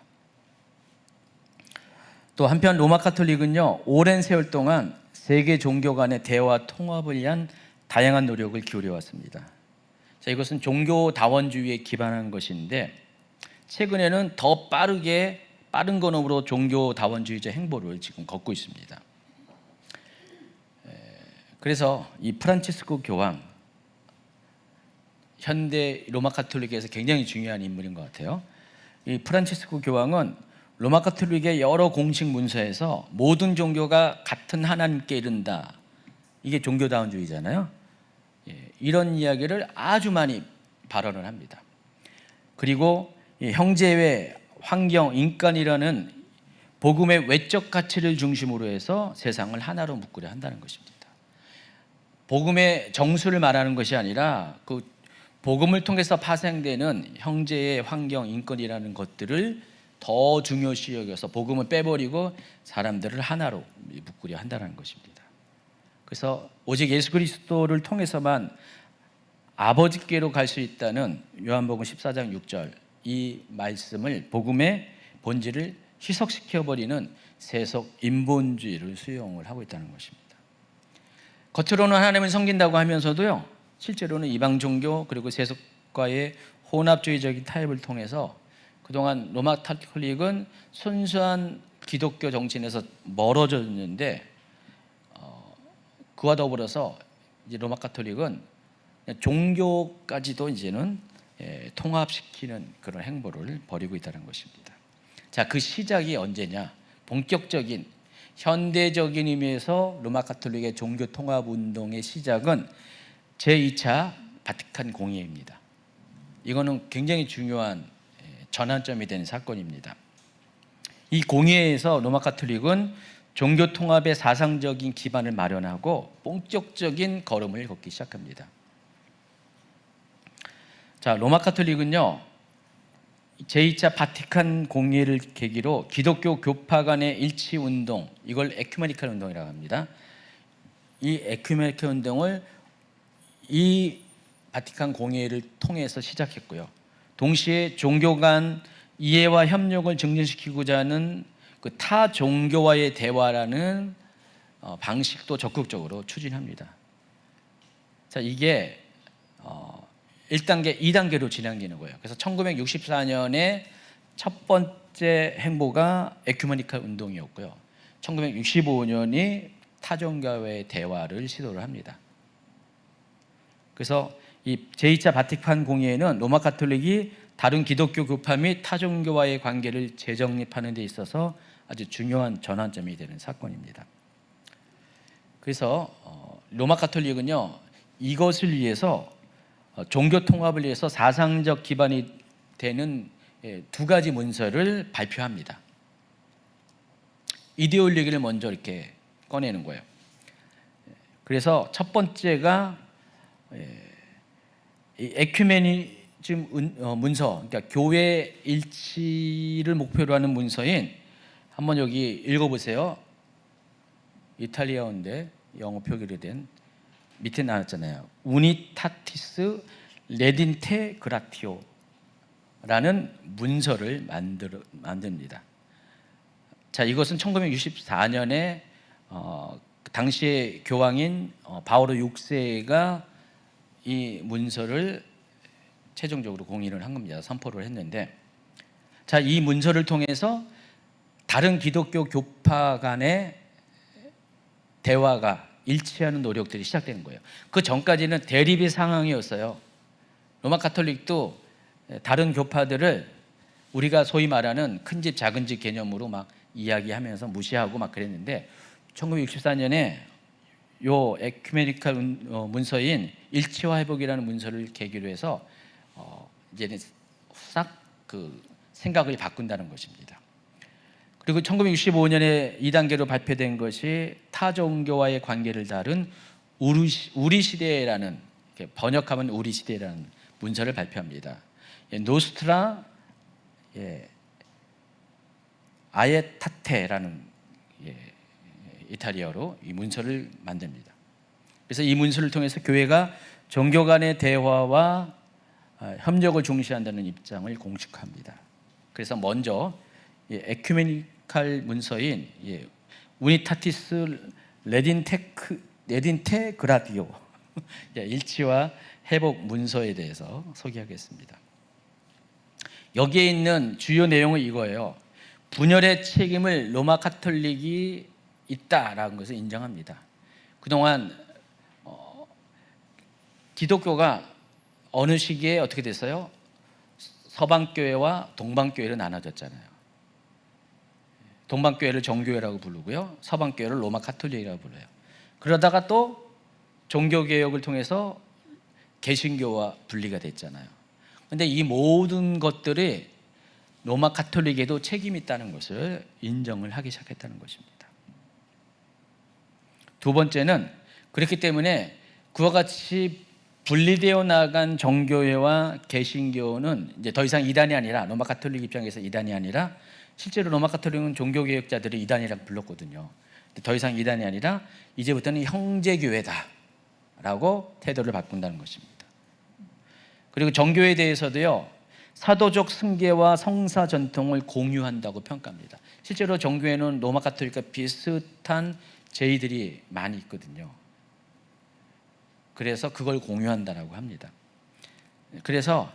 Speaker 1: 또 한편 로마 가톨릭은요, 오랜 세월 동안 세계 종교 간의 대화 통합을 위한 다양한 노력을 기울여 왔습니다. 자, 이것은 종교 다원주의에 기반한 것인데 최근에는 더 빠른 걸음으로 종교 다원주의적 행보를 지금 걷고 있습니다. 그래서 이 프란치스코 교황, 현대 로마 가톨릭에서 굉장히 중요한 인물인 것 같아요. 이 프란치스코 교황은 로마 가톨릭의 여러 공식 문서에서 모든 종교가 같은 하나님께 이른다, 이게 종교다원주의잖아요. 이런 이야기를 아주 많이 발언을 합니다. 그리고 형제외, 환경, 인간이라는 복음의 외적 가치를 중심으로 해서 세상을 하나로 묶으려 한다는 것입니다. 복음의 정수를 말하는 것이 아니라 그 복음을 통해서 파생되는 형제의 환경, 인권이라는 것들을 더 중요시 여겨서 복음을 빼버리고 사람들을 하나로 묶으려 한다는 것입니다. 그래서 오직 예수 그리스도를 통해서만 아버지께로 갈 수 있다는 요한복음 14장 6절, 이 말씀을, 복음의 본질을 희석시켜버리는 세속 인본주의를 수용을 하고 있다는 것입니다. 겉으로는 하나님을 섬긴다고 하면서도요, 실제로는 이방 종교 그리고 세속과의 혼합주의적인 타협을 통해서 그동안 로마 가톨릭은 순수한 기독교 정신에서 멀어졌는데 그와 더불어서 이제 로마 가톨릭은 종교까지도 이제는 통합시키는 그런 행보를 벌이고 있다는 것입니다. 자, 그 시작이 언제냐? 본격적인 현대적인 의미에서 로마 가톨릭의 종교 통합 운동의 시작은 제2차 바티칸 공의회입니다. 이거는 굉장히 중요한 전환점이 된 사건입니다. 이 공의회에서 로마 가톨릭은 종교 통합의 사상적인 기반을 마련하고 본격적인 걸음을 걷기 시작합니다. 자, 로마 가톨릭은요, 제2차 바티칸 공의회를 계기로 기독교 교파 간의 일치 운동, 이걸 에큐메니칼 운동이라고 합니다. 이 에큐메니칼 운동을 이 바티칸 공의회를 통해서 시작했고요. 동시에 종교 간 이해와 협력을 증진시키고자 하는 그 타 종교와의 대화라는 방식도 적극적으로 추진합니다. 자, 이게 1단계, 2단계로 진행되는 거예요. 그래서 1964년에 첫 번째 행보가 에큐메니칼 운동이었고요. 1965년이 타종교와의 대화를 시도를 합니다. 그래서 이 제2차 바티칸 공의회는 로마 가톨릭이 다른 기독교 교파 및 타종교와의 관계를 재정립하는 데 있어서 아주 중요한 전환점이 되는 사건입니다. 그래서 로마 가톨릭은요, 이것을 위해서 종교 통합을 위해서 사상적 기반이 되는 두 가지 문서를 발표합니다. 이데올로기를 먼저 이렇게 꺼내는 거예요. 그래서 첫 번째가 에큐메니즘 문서, 그러니까 교회 일치를 목표로 하는 문서인, 한번 여기 읽어보세요. 이탈리아어인데 영어 표기로 된, 밑에 나왔잖아요. 우니타티스 레딘테 그라티오라는 문서를 만듭니다. 자, 이것은 1964년에 당시의 교황인 바오로 6세가 이 문서를 최종적으로 공인을 한 겁니다. 선포를 했는데, 자, 이 문서를 통해서 다른 기독교 교파 간의 대화가 일치하는 노력들이 시작되는 거예요. 그 전까지는 대립의 상황이었어요. 로마 가톨릭도 다른 교파들을 우리가 소위 말하는 큰 집 작은 집 개념으로 막 이야기하면서 무시하고 막 그랬는데 1964년에 요 에큐메니칼 문서인 일치와 회복이라는 문서를 계기로 해서 이제는 싹 그 생각을 바꾼다는 것입니다. 그리고 1965년에 2단계로 발표된 것이 타 종교와의 관계를 다룬 우리 시대라는, 번역하면 우리 시대라는 문서를 발표합니다. 노스트라 아예타테라는 이탈리아어로 이 문서를 만듭니다. 그래서 이 문서를 통해서 교회가 종교 간의 대화와 협력을 중시한다는 입장을 공식화합니다. 그래서 먼저 에큐메니칼 문서인 우니타티스 레딘테그라디오 일치와 회복 문서에 대해서 소개하겠습니다. 여기에 있는 주요 내용은 이거예요. 분열의 책임을 로마 가톨릭이 있다라는 것을 인정합니다. 그동안 기독교가 어느 시기에 어떻게 됐어요? 서방교회와 동방교회로 나눠졌잖아요. 동방교회를 정교회라고 부르고요, 서방교회를 로마 가톨릭이라고 불러요. 그러다가 또 종교개혁을 통해서 개신교와 분리가 됐잖아요. 그런데 이 모든 것들이 로마 가톨릭에도 책임이 있다는 것을 인정을 하기 시작했다는 것입니다. 두 번째는, 그렇기 때문에 그와 같이 분리되어 나간 정교회와 개신교는 이제 더 이상 이단이 아니라, 로마 가톨릭 입장에서 이단이 아니라, 실제로 로마 가톨릭은 종교개혁자들을 이단이라고 불렀거든요. 더 이상 이단이 아니라 이제부터는 형제교회다라고 태도를 바꾼다는 것입니다. 그리고 정교에 대해서도요, 사도적 승계와 성사 전통을 공유한다고 평가합니다. 실제로 정교회는 로마 가톨릭과 비슷한 제의들이 많이 있거든요. 그래서 그걸 공유한다라고 합니다. 그래서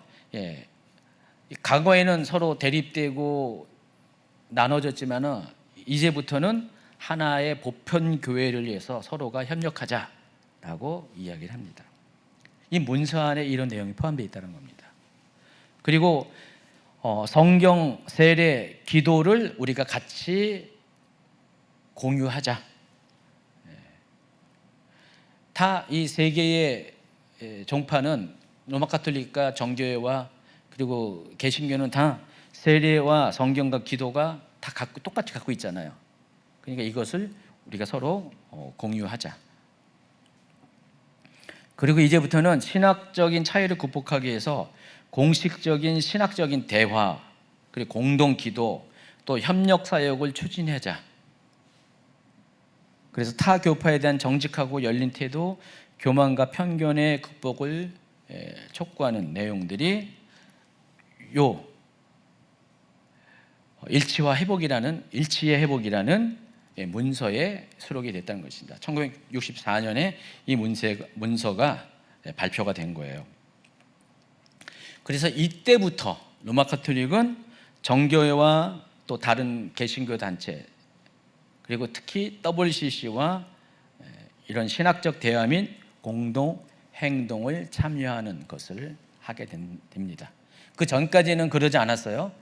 Speaker 1: 과거에는 서로 대립되고 나눠졌지만은 이제부터는 하나의 보편 교회를 위해서 서로가 협력하자라고 이야기를 합니다. 이 문서 안에 이런 내용이 포함되어 있다는 겁니다. 그리고 성경, 세례, 기도를 우리가 같이 공유하자. 다 이 세 개의 종파는 로마 가톨릭과 정교회와 그리고 개신교는 다 세례와 성경과 기도가 다 똑같이 갖고 있잖아요. 그러니까 이것을 우리가 서로 공유하자. 그리고 이제부터는 신학적인 차이를 극복하기 위해서 공식적인 신학적인 대화, 그리고 공동 기도, 또 협력 사역을 추진하자. 그래서 타 교파에 대한 정직하고 열린 태도, 교만과 편견의 극복을 촉구하는 내용들이 요 일치의 회복이라는 문서에 수록이 됐다는 것입니다. 1964년에 이 문서가 발표가 된 거예요. 그래서 이때부터 로마 가톨릭은 정교회와 또 다른 개신교 단체, 그리고 특히 WCC와 이런 신학적 대화 및 공동 행동을 참여하는 것을 하게 됩니다. 그 전까지는 그러지 않았어요.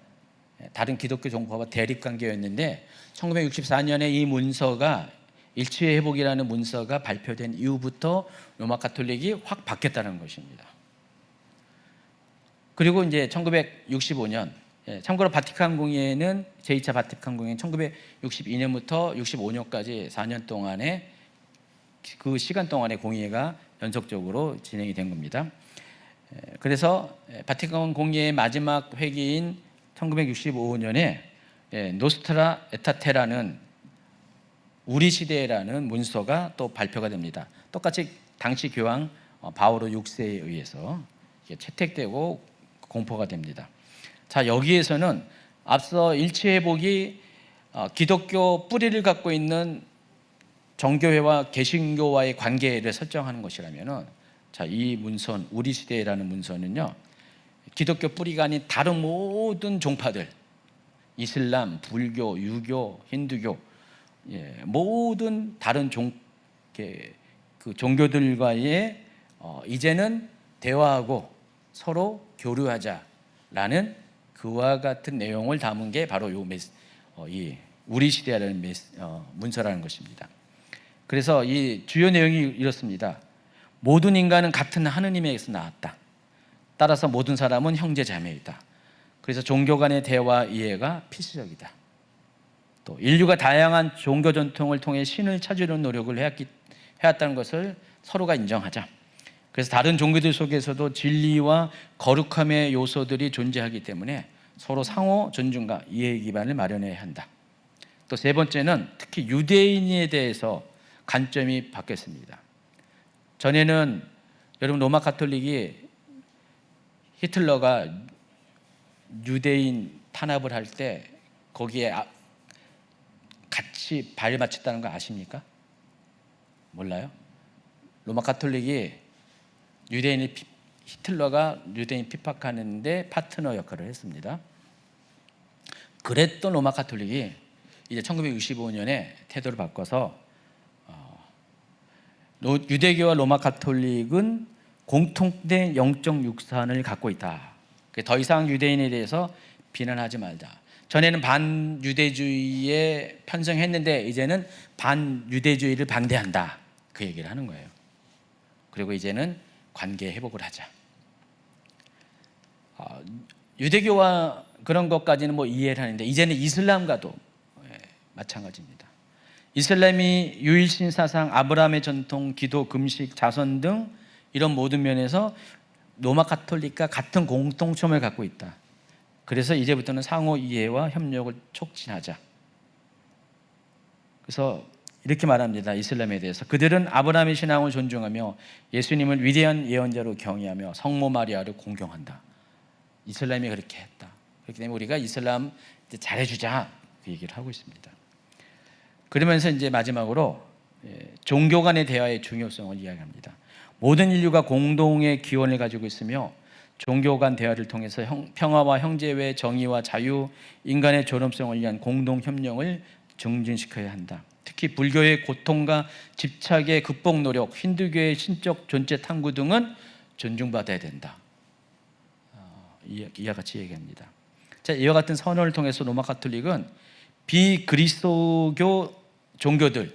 Speaker 1: 다른 기독교 종파와 대립관계였는데 1964년에 이 문서가, 일치의 회복이라는 문서가 발표된 이후부터 로마 가톨릭이 확 바뀌었다는 것입니다. 그리고 이제 1965년, 참고로 바티칸 공의회는 제2차 바티칸 공의회는 1962년부터 65년까지 4년 동안에, 그 시간 동안에 공의회가 연속적으로 진행이 된 겁니다. 그래서 바티칸 공의회의 마지막 회기인 1965년에 노스트라 에타테라는 우리 시대라는 문서가 또 발표가 됩니다. 똑같이 당시 교황 바오로 6세에 의해서 채택되고 공포가 됩니다. 자, 여기에서는 앞서 일치회복이 기독교 뿌리를 갖고 있는 정교회와 개신교와의 관계를 설정하는 것이라면은, 자, 이 문선, 우리 시대라는 문서는요, 기독교 뿌리가 아닌 다른 모든 종파들, 이슬람, 불교, 유교, 힌두교, 모든 다른 그 종교들과의 이제는 대화하고 서로 교류하자라는 그와 같은 내용을 담은 게 바로 이 우리 시대라는 문서라는 것입니다. 그래서 이 주요 내용이 이렇습니다. 모든 인간은 같은 하느님에게서 나왔다. 따라서 모든 사람은 형제 자매이다. 그래서 종교 간의 대화 이해가 필수적이다. 또 인류가 다양한 종교 전통을 통해 신을 찾으려는 노력을 해왔다는 것을 서로가 인정하자. 그래서 다른 종교들 속에서도 진리와 거룩함의 요소들이 존재하기 때문에 서로 상호 존중과 이해 기반을 마련해야 한다. 또 세 번째는 특히 유대인에 대해서 관점이 바뀌었습니다. 전에는 여러분 로마 가톨릭이 히틀러가 유대인 탄압을 할 때 거기에 같이 발 맞췄다는 거 아십니까? 몰라요? 로마 가톨릭이 히틀러가 유대인 핍박하는데 파트너 역할을 했습니다. 그랬던 로마 가톨릭이 이제 1965년에 태도를 바꿔서 유대교와 로마 가톨릭은 공통된 영적 유산을 갖고 있다. 더 이상 유대인에 대해서 비난하지 말자. 전에는 반유대주의에 편승했는데 이제는 반유대주의를 반대한다. 그 얘기를 하는 거예요. 그리고 이제는 관계 회복을 하자. 유대교와 그런 것까지는 이해를 하는데 이제는 이슬람과도 마찬가지입니다. 이슬람이 유일신 사상, 아브라함의 전통, 기도, 금식, 자선 등 이런 모든 면에서 로마 가톨릭과 같은 공통점을 갖고 있다. 그래서 이제부터는 상호 이해와 협력을 촉진하자. 그래서 이렇게 말합니다. 이슬람에 대해서 그들은 아브라함의 신앙을 존중하며 예수님을 위대한 예언자로 경외하며 성모 마리아를 공경한다. 이슬람이 그렇게 했다. 그렇기 때문에 우리가 이슬람 잘해주자 그 얘기를 하고 있습니다. 그러면서 이제 마지막으로 종교 간의 대화의 중요성을 이야기합니다. 모든 인류가 공동의 기원을 가지고 있으며 종교 간 대화를 통해서 평화와 형제외, 정의와 자유, 인간의 존엄성을 위한 공동 협력을 증진시켜야 한다. 특히 불교의 고통과 집착의 극복 노력, 힌두교의 신적 존재 탐구 등은 존중받아야 된다. 이와 같이 얘기합니다. 자, 이와 같은 선언을 통해서 로마 가톨릭은 비그리스도교 종교들,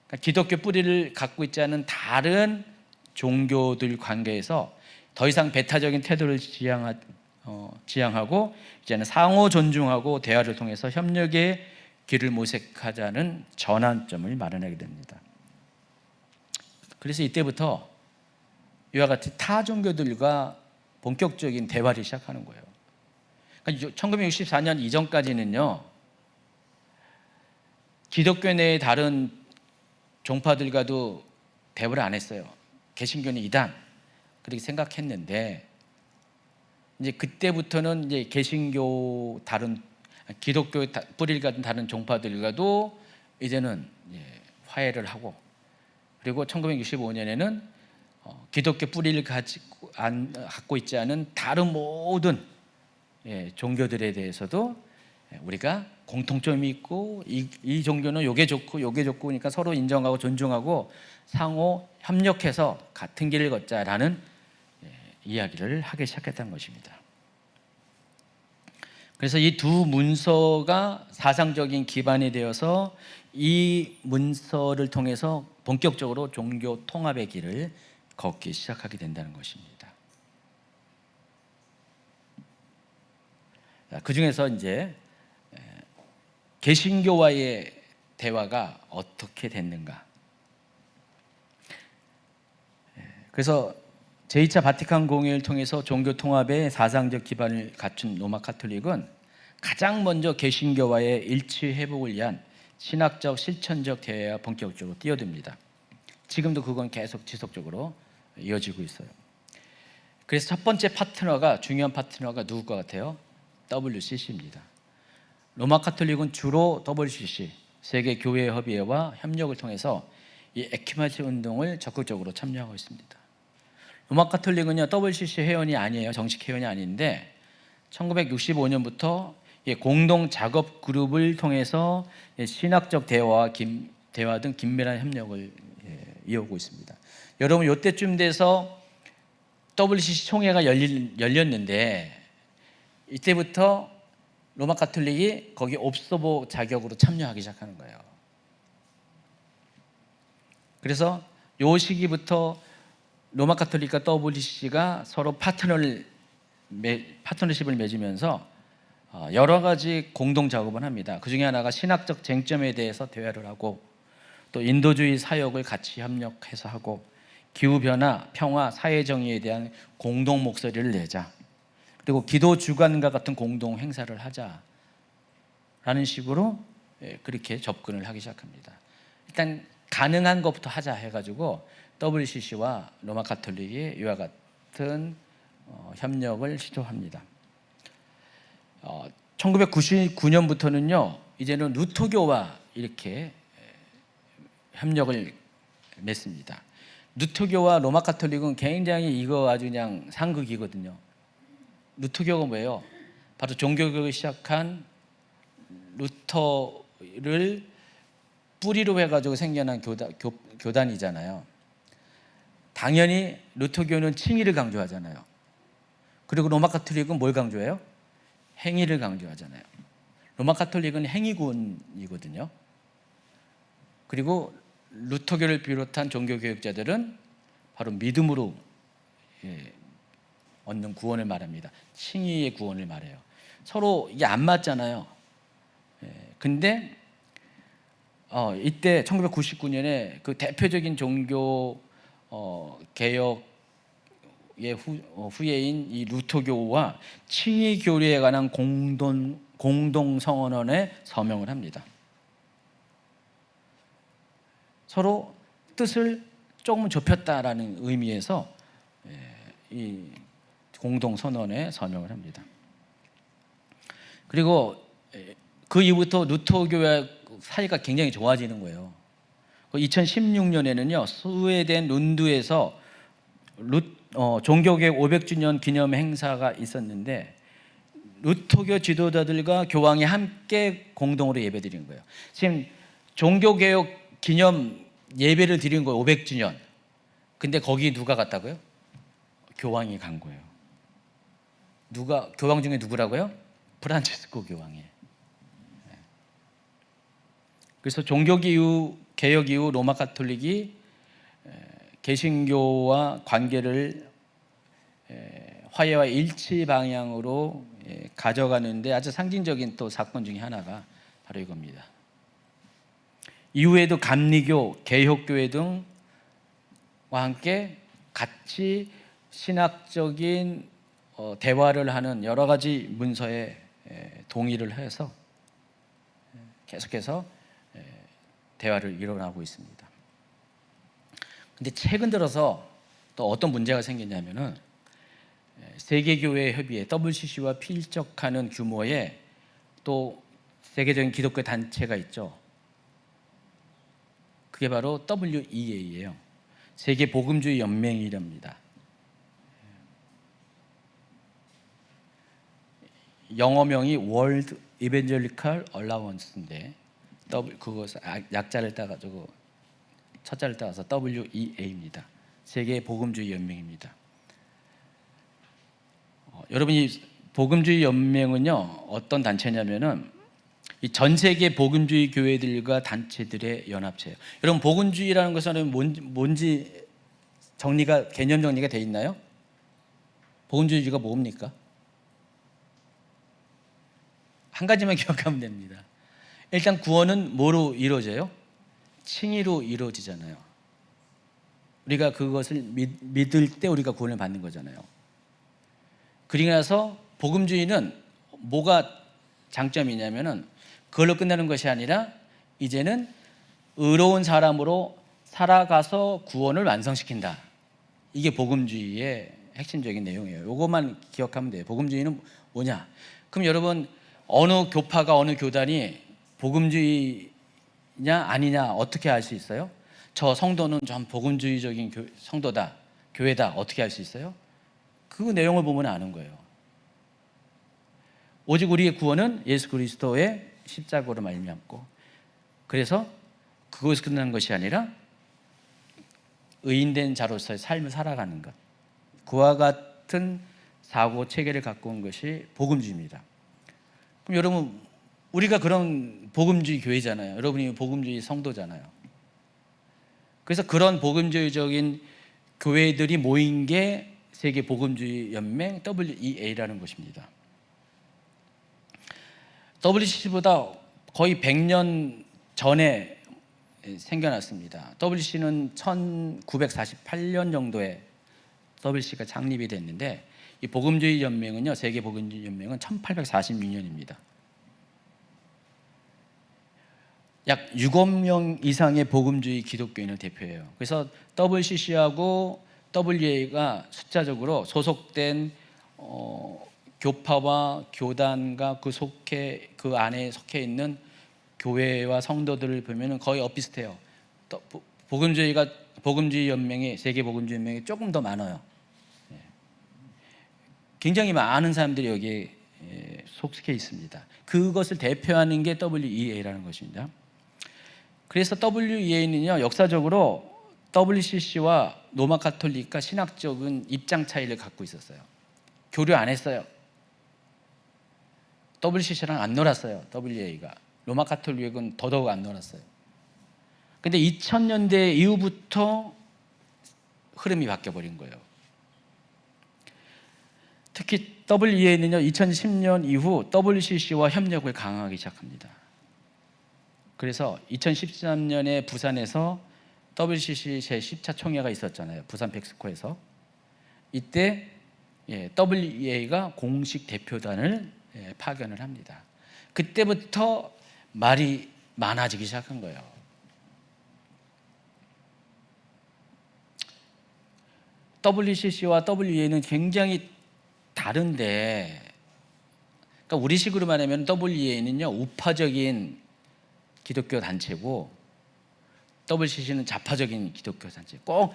Speaker 1: 그러니까 기독교 뿌리를 갖고 있지 않은 다른 종교들 관계에서 더 이상 배타적인 태도를 지향하고 이제는 상호 존중하고 대화를 통해서 협력의 길을 모색하자는 전환점을 마련하게 됩니다. 그래서 이때부터 이와 같이 타 종교들과 본격적인 대화를 시작하는 거예요. 그러니까 1964년 이전까지는요, 기독교 내의 다른 종파들과도 대화를 안 했어요. 개신교는 이단 그렇게 생각했는데 이제 그때부터는 이제 개신교 다른 기독교 뿌리를 가진 다른 종파들과도 이제는 화해를 하고, 그리고 1965년에는 기독교 뿌리를 갖고 있지 않은 다른 모든 종교들에 대해서도 우리가 공통점이 있고 이 종교는 요게 좋고 요게 좋고 그러니까 서로 인정하고 존중하고 상호 협력해서 같은 길을 걷자라는 이야기를 하기 시작했던 것입니다. 그래서 이 두 문서가 사상적인 기반이 되어서 이 문서를 통해서 본격적으로 종교 통합의 길을 걷기 시작하게 된다는 것입니다. 그 중에서 이제 개신교와의 대화가 어떻게 됐는가? 그래서 제2차 바티칸 공회를 통해서 종교 통합의 사상적 기반을 갖춘 로마 가톨릭은 가장 먼저 개신교와의 일치 회복을 위한 신학적 실천적 대화에 본격적으로 뛰어듭니다. 지금도 그건 계속 지속적으로 이어지고 있어요. 그래서 첫 번째 중요한 파트너가 누굴 것 같아요? WCC입니다. 로마 가톨릭은 주로 WCC, 세계 교회 협의회와 협력을 통해서 이 에큐메니즘 운동을 적극적으로 참여하고 있습니다. 로마 가톨릭은요 WCC 회원이 아니에요. 정식 회원이 아닌데 1965년부터 공동 작업 그룹을 통해서 신학적 대화 등 긴밀한 협력을 이어오고 있습니다. 여러분, 이때쯤 돼서 WCC 총회가 열렸는데 이때부터 로마 가톨릭이 거기 옵서버 자격으로 참여하기 시작하는 거예요. 그래서 이 시기부터 로마 가톨릭과 WCC가 서로 파트너십을 맺으면서 여러 가지 공동 작업을 합니다. 그 중에 하나가 신학적 쟁점에 대해서 대화를 하고, 또 인도주의 사역을 같이 협력해서 하고, 기후변화, 평화, 사회정의에 대한 공동 목소리를 내자, 그리고 기도 주간과 같은 공동 행사를 하자라는 식으로 그렇게 접근을 하기 시작합니다. 일단 가능한 것부터 하자 해가지고 WCC와 로마 가톨릭이 이와 같은 협력을 시도합니다. 1999년부터는요, 이제는 루터교와 이렇게 협력을 맺습니다. 루터교와 로마 가톨릭은 굉장히 이거 아주 그냥 상극이거든요. 루터교가 뭐예요? 바로 종교개혁을 시작한 루터를 뿌리로 해가지고 생겨난 교단이잖아요. 당연히 루터교는 칭의를 강조하잖아요. 그리고 로마 가톨릭은 뭘 강조해요? 행위를 강조하잖아요. 로마 가톨릭은 행위군이거든요. 그리고 루터교를 비롯한 종교개혁자들은 바로 믿음으로 얻는 구원을 말합니다. 칭의의 구원을 말해요. 서로 이게 안 맞잖아요. 근데 이때 1999년에 그 대표적인 종교 개혁의 후예인 이 루터교와 칭의 교리에 관한 공동 성언원에 서명을 합니다. 서로 뜻을 조금 좁혔다라는 의미에서 이 공동 선언에 서명을 합니다. 그리고 그 이후부터 루터교와 사이가 굉장히 좋아지는 거예요. 2016년에는요, 스웨덴 룬두에서 종교개혁 500주년 기념 행사가 있었는데 루터교 지도자들과 교황이 함께 공동으로 예배드린 거예요. 지금 종교개혁 기념 예배를 드린 거예요. 500주년. 근데 거기 누가 갔다고요? 교황이 간 거예요. 교황 중에 누구라고요? 프란치스코 교황이에요. 그래서 종교개혁 이후 로마 가톨릭이 개신교와 관계를 화해와 일치 방향으로 가져가는데 아주 상징적인 또 사건 중에 하나가 바로 이겁니다. 이후에도 감리교, 개혁교회 등과 함께 같이 신학적인 대화를 하는 여러 가지 문서에 동의를 해서 계속해서 대화를 일어나고 있습니다. 근데 최근 들어서 또 어떤 문제가 생겼냐면은 세계교회 협의회 WCC와 필적하는 규모의 또 세계적인 기독교 단체가 있죠. 그게 바로 WEA예요. 세계 복음주의 연맹이랍니다. 영어명이 World Evangelical Alliance인데 그것을 약자를 따가지고 첫자를 따서 WEA입니다. 세계 복음주의 연맹입니다. 여러분, 이 복음주의 연맹은요, 어떤 단체냐면은 이 전 세계 복음주의 교회들과 단체들의 연합체예요. 여러분, 복음주의라는 것은 뭔지 개념 정리가 돼 있나요? 복음주의가 뭡니까? 한 가지만 기억하면 됩니다. 일단 구원은 뭐로 이루어져요? 칭의로 이루어지잖아요. 우리가 그것을 믿을 때 우리가 구원을 받는 거잖아요. 그리고 나서 복음주의는 뭐가 장점이냐면은 그걸로 끝나는 것이 아니라 이제는 의로운 사람으로 살아가서 구원을 완성시킨다. 이게 복음주의의 핵심적인 내용이에요. 이것만 기억하면 돼요. 복음주의는 뭐냐? 그럼 여러분, 어느 교파가 어느 교단이 복음주의냐 아니냐 어떻게 알 수 있어요? 저 성도는 좀 복음주의적인 성도다, 교회다, 어떻게 알 수 있어요? 그 내용을 보면 아는 거예요. 오직 우리의 구원은 예수 그리스도의 십자가로 말미암고, 그래서 그것이 끝나는 것이 아니라 의인된 자로서의 삶을 살아가는 것, 그와 같은 사고 체계를 갖고 온 것이 복음주의입니다. 그럼 여러분, 우리가 그런 복음주의 교회잖아요. 여러분이 복음주의 성도잖아요. 그래서 그런 복음주의적인 교회들이 모인 게 세계 복음주의 연맹 WEA라는 것입니다. WCC보다 거의 100년 전에 생겨났습니다. WCC는 1948년 정도에 WCC가 창립이 됐는데, 이 복음주의 연맹은요, 세계 복음주의 연맹은 1846년입니다. 약 6억 명 이상의 복음주의 기독교인을 대표해요. 그래서 WCC하고 WA가 숫자적으로 소속된 교파와 교단과 그 안에 속해 있는 교회와 성도들을 보면 거의 엇비슷해요. 복음주의 연맹이, 세계 복음주의 연맹이 조금 더 많아요. 굉장히 많은 사람들이 여기에 속해 있습니다. 그것을 대표하는 게 WEA라는 것입니다. 그래서 WEA는요, 역사적으로 WCC와 로마 가톨릭과 신학적인 입장 차이를 갖고 있었어요. 교류 안 했어요. WCC랑 안 놀았어요. WEA가. 로마 가톨릭은 더더욱 안 놀았어요. 근데 2000년대 이후부터 흐름이 바뀌어버린 거예요. 특히 WEA는요, 2010년 이후 WCC와 협력을 강화하기 시작합니다. 그래서 2013년에 부산에서 WCC 제10차 총회가 있었잖아요. 부산 백스코에서. 이때 WEA가 공식 대표단을 파견을 합니다. 그때부터 말이 많아지기 시작한 거예요. WCC와 WEA는 굉장히 다른데, 그러니까 우리식으로 말하면 WEA는요, 우파적인 기독교 단체고, WCC는 좌파적인 기독교 단체. 꼭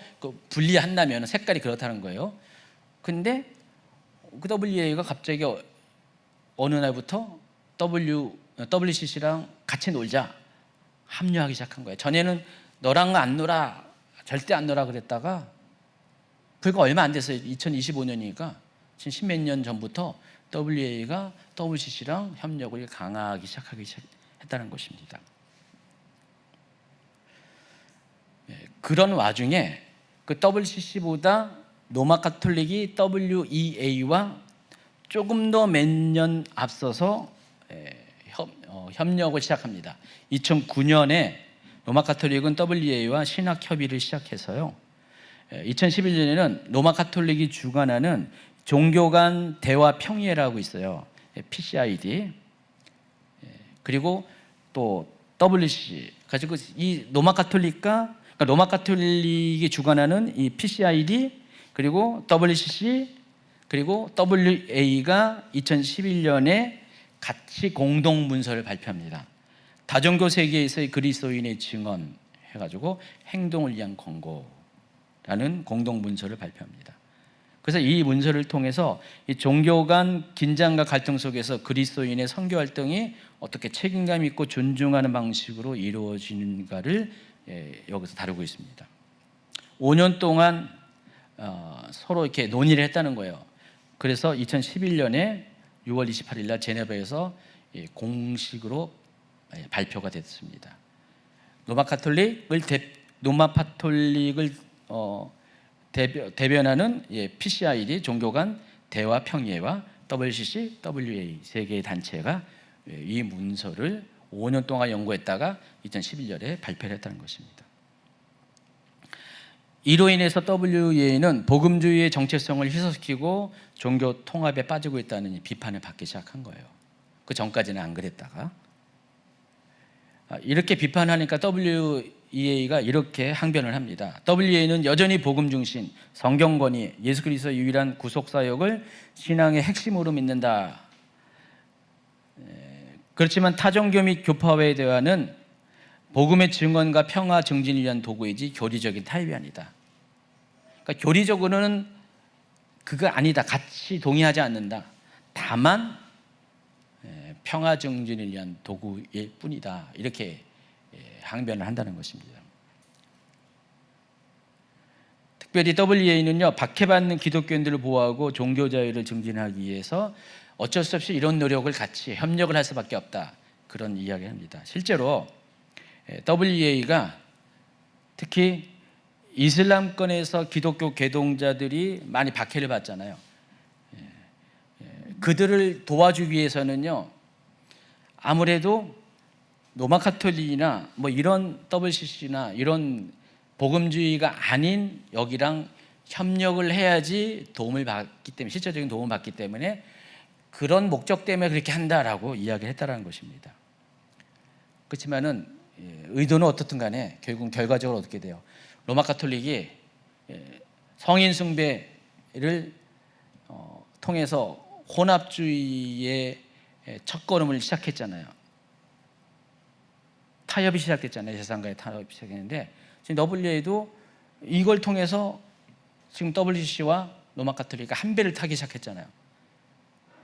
Speaker 1: 분리한다면 색깔이 그렇다는 거예요. 근데 그 WEA가 갑자기 어느 날부터 WCC랑 같이 놀자, 합류하기 시작한 거예요. 전에는 너랑 안 놀아, 절대 안 놀아 그랬다가 불과 얼마 안 됐어요. 2025년이니까 10몇 년 전부터 WEA가 WCC랑 협력을 강화하기 시작했다는 것입니다. 그런 와중에 그 WCC보다 로마 가톨릭이 WEA와 조금 더 몇 년 앞서서 협력을 시작합니다. 2009년에 로마 가톨릭은 WEA와 신학 협의를 시작해서요, 2011년에는 로마 가톨릭이 주관하는 종교 간 대화 평의회라고 있어요. PCID. 그리고 또 WCC. 가지고 이 로마 가톨릭이 주관하는 이 PCID, 그리고 WCC, 그리고 WA가 2011년에 같이 공동 문서를 발표합니다. 다종교 세계에서의 그리스도인의 증언 해가지고 행동을 위한 권고라는 공동 문서를 발표합니다. 그래서 이 문서를 통해서 이 종교 간 긴장과 갈등 속에서 그리스도인의 선교 활동이 어떻게 책임감 있고 존중하는 방식으로 이루어지는가를 여기서 다루고 있습니다. 5년 동안 서로 이렇게 논의를 했다는 거예요. 그래서 2011년에 6월 28일 날 제네바에서 공식으로 발표가 됐습니다. 로마 가톨릭을 대변하는 PCID 종교 간 대화 평의회와 WCC, WA 세 개의 단체가 이 문서를 5년 동안 연구했다가 2011년에 발표를 했다는 것입니다. 이로 인해서 WEA는 복음주의의 정체성을 희소시키고 종교 통합에 빠지고 있다는 비판을 받기 시작한 거예요. 그 전까지는 안 그랬다가 이렇게 비판하니까 WEA가 이렇게 항변을 합니다. WEA는 여전히 복음 중심, 성경 권위, 예수 그리스도의 유일한 구속 사역을 신앙의 핵심으로 믿는다. 그렇지만 타종교 및 교파와의 대화는 복음의 증언과 평화 증진을 위한 도구이지 교리적인 타협이 아니다. 그러니까 교리적으로는 그거 아니다. 같이 동의하지 않는다. 다만 평화 정진을 위한 도구일 뿐이다. 이렇게 항변을 한다는 것입니다. 특별히 WA는요, 박해받는 기독교인들을 보호하고 종교 자유를 증진하기 위해서 어쩔 수 없이 이런 노력을 같이 협력을 할 수밖에 없다. 그런 이야기를 합니다. 실제로 WA가 특히 이슬람권에서 기독교 개동자들이 많이 박해를 받잖아요. 그들을 도와주기 위해서는요, 아무래도 로마 카톨릭이나 뭐 이런 WCC나 이런 복음주의가 아닌 여기랑 협력을 해야지 도움을 받기 때문에, 실질적인 도움을 받기 때문에 그런 목적 때문에 그렇게 한다라고 이야기를 했다는 것입니다. 그렇지만은 의도는 어떻든 간에 결국 결과적으로 어떻게 돼요? 로마 카톨릭이 성인 숭배를 통해서 혼합주의의 첫걸음을 시작했잖아요. 타협이 시작됐잖아요. 세상과의 타협이 시작했는데 지금 WA도 이걸 통해서 지금 WCC와 로마 카톨릭이 한 배를 타기 시작했잖아요.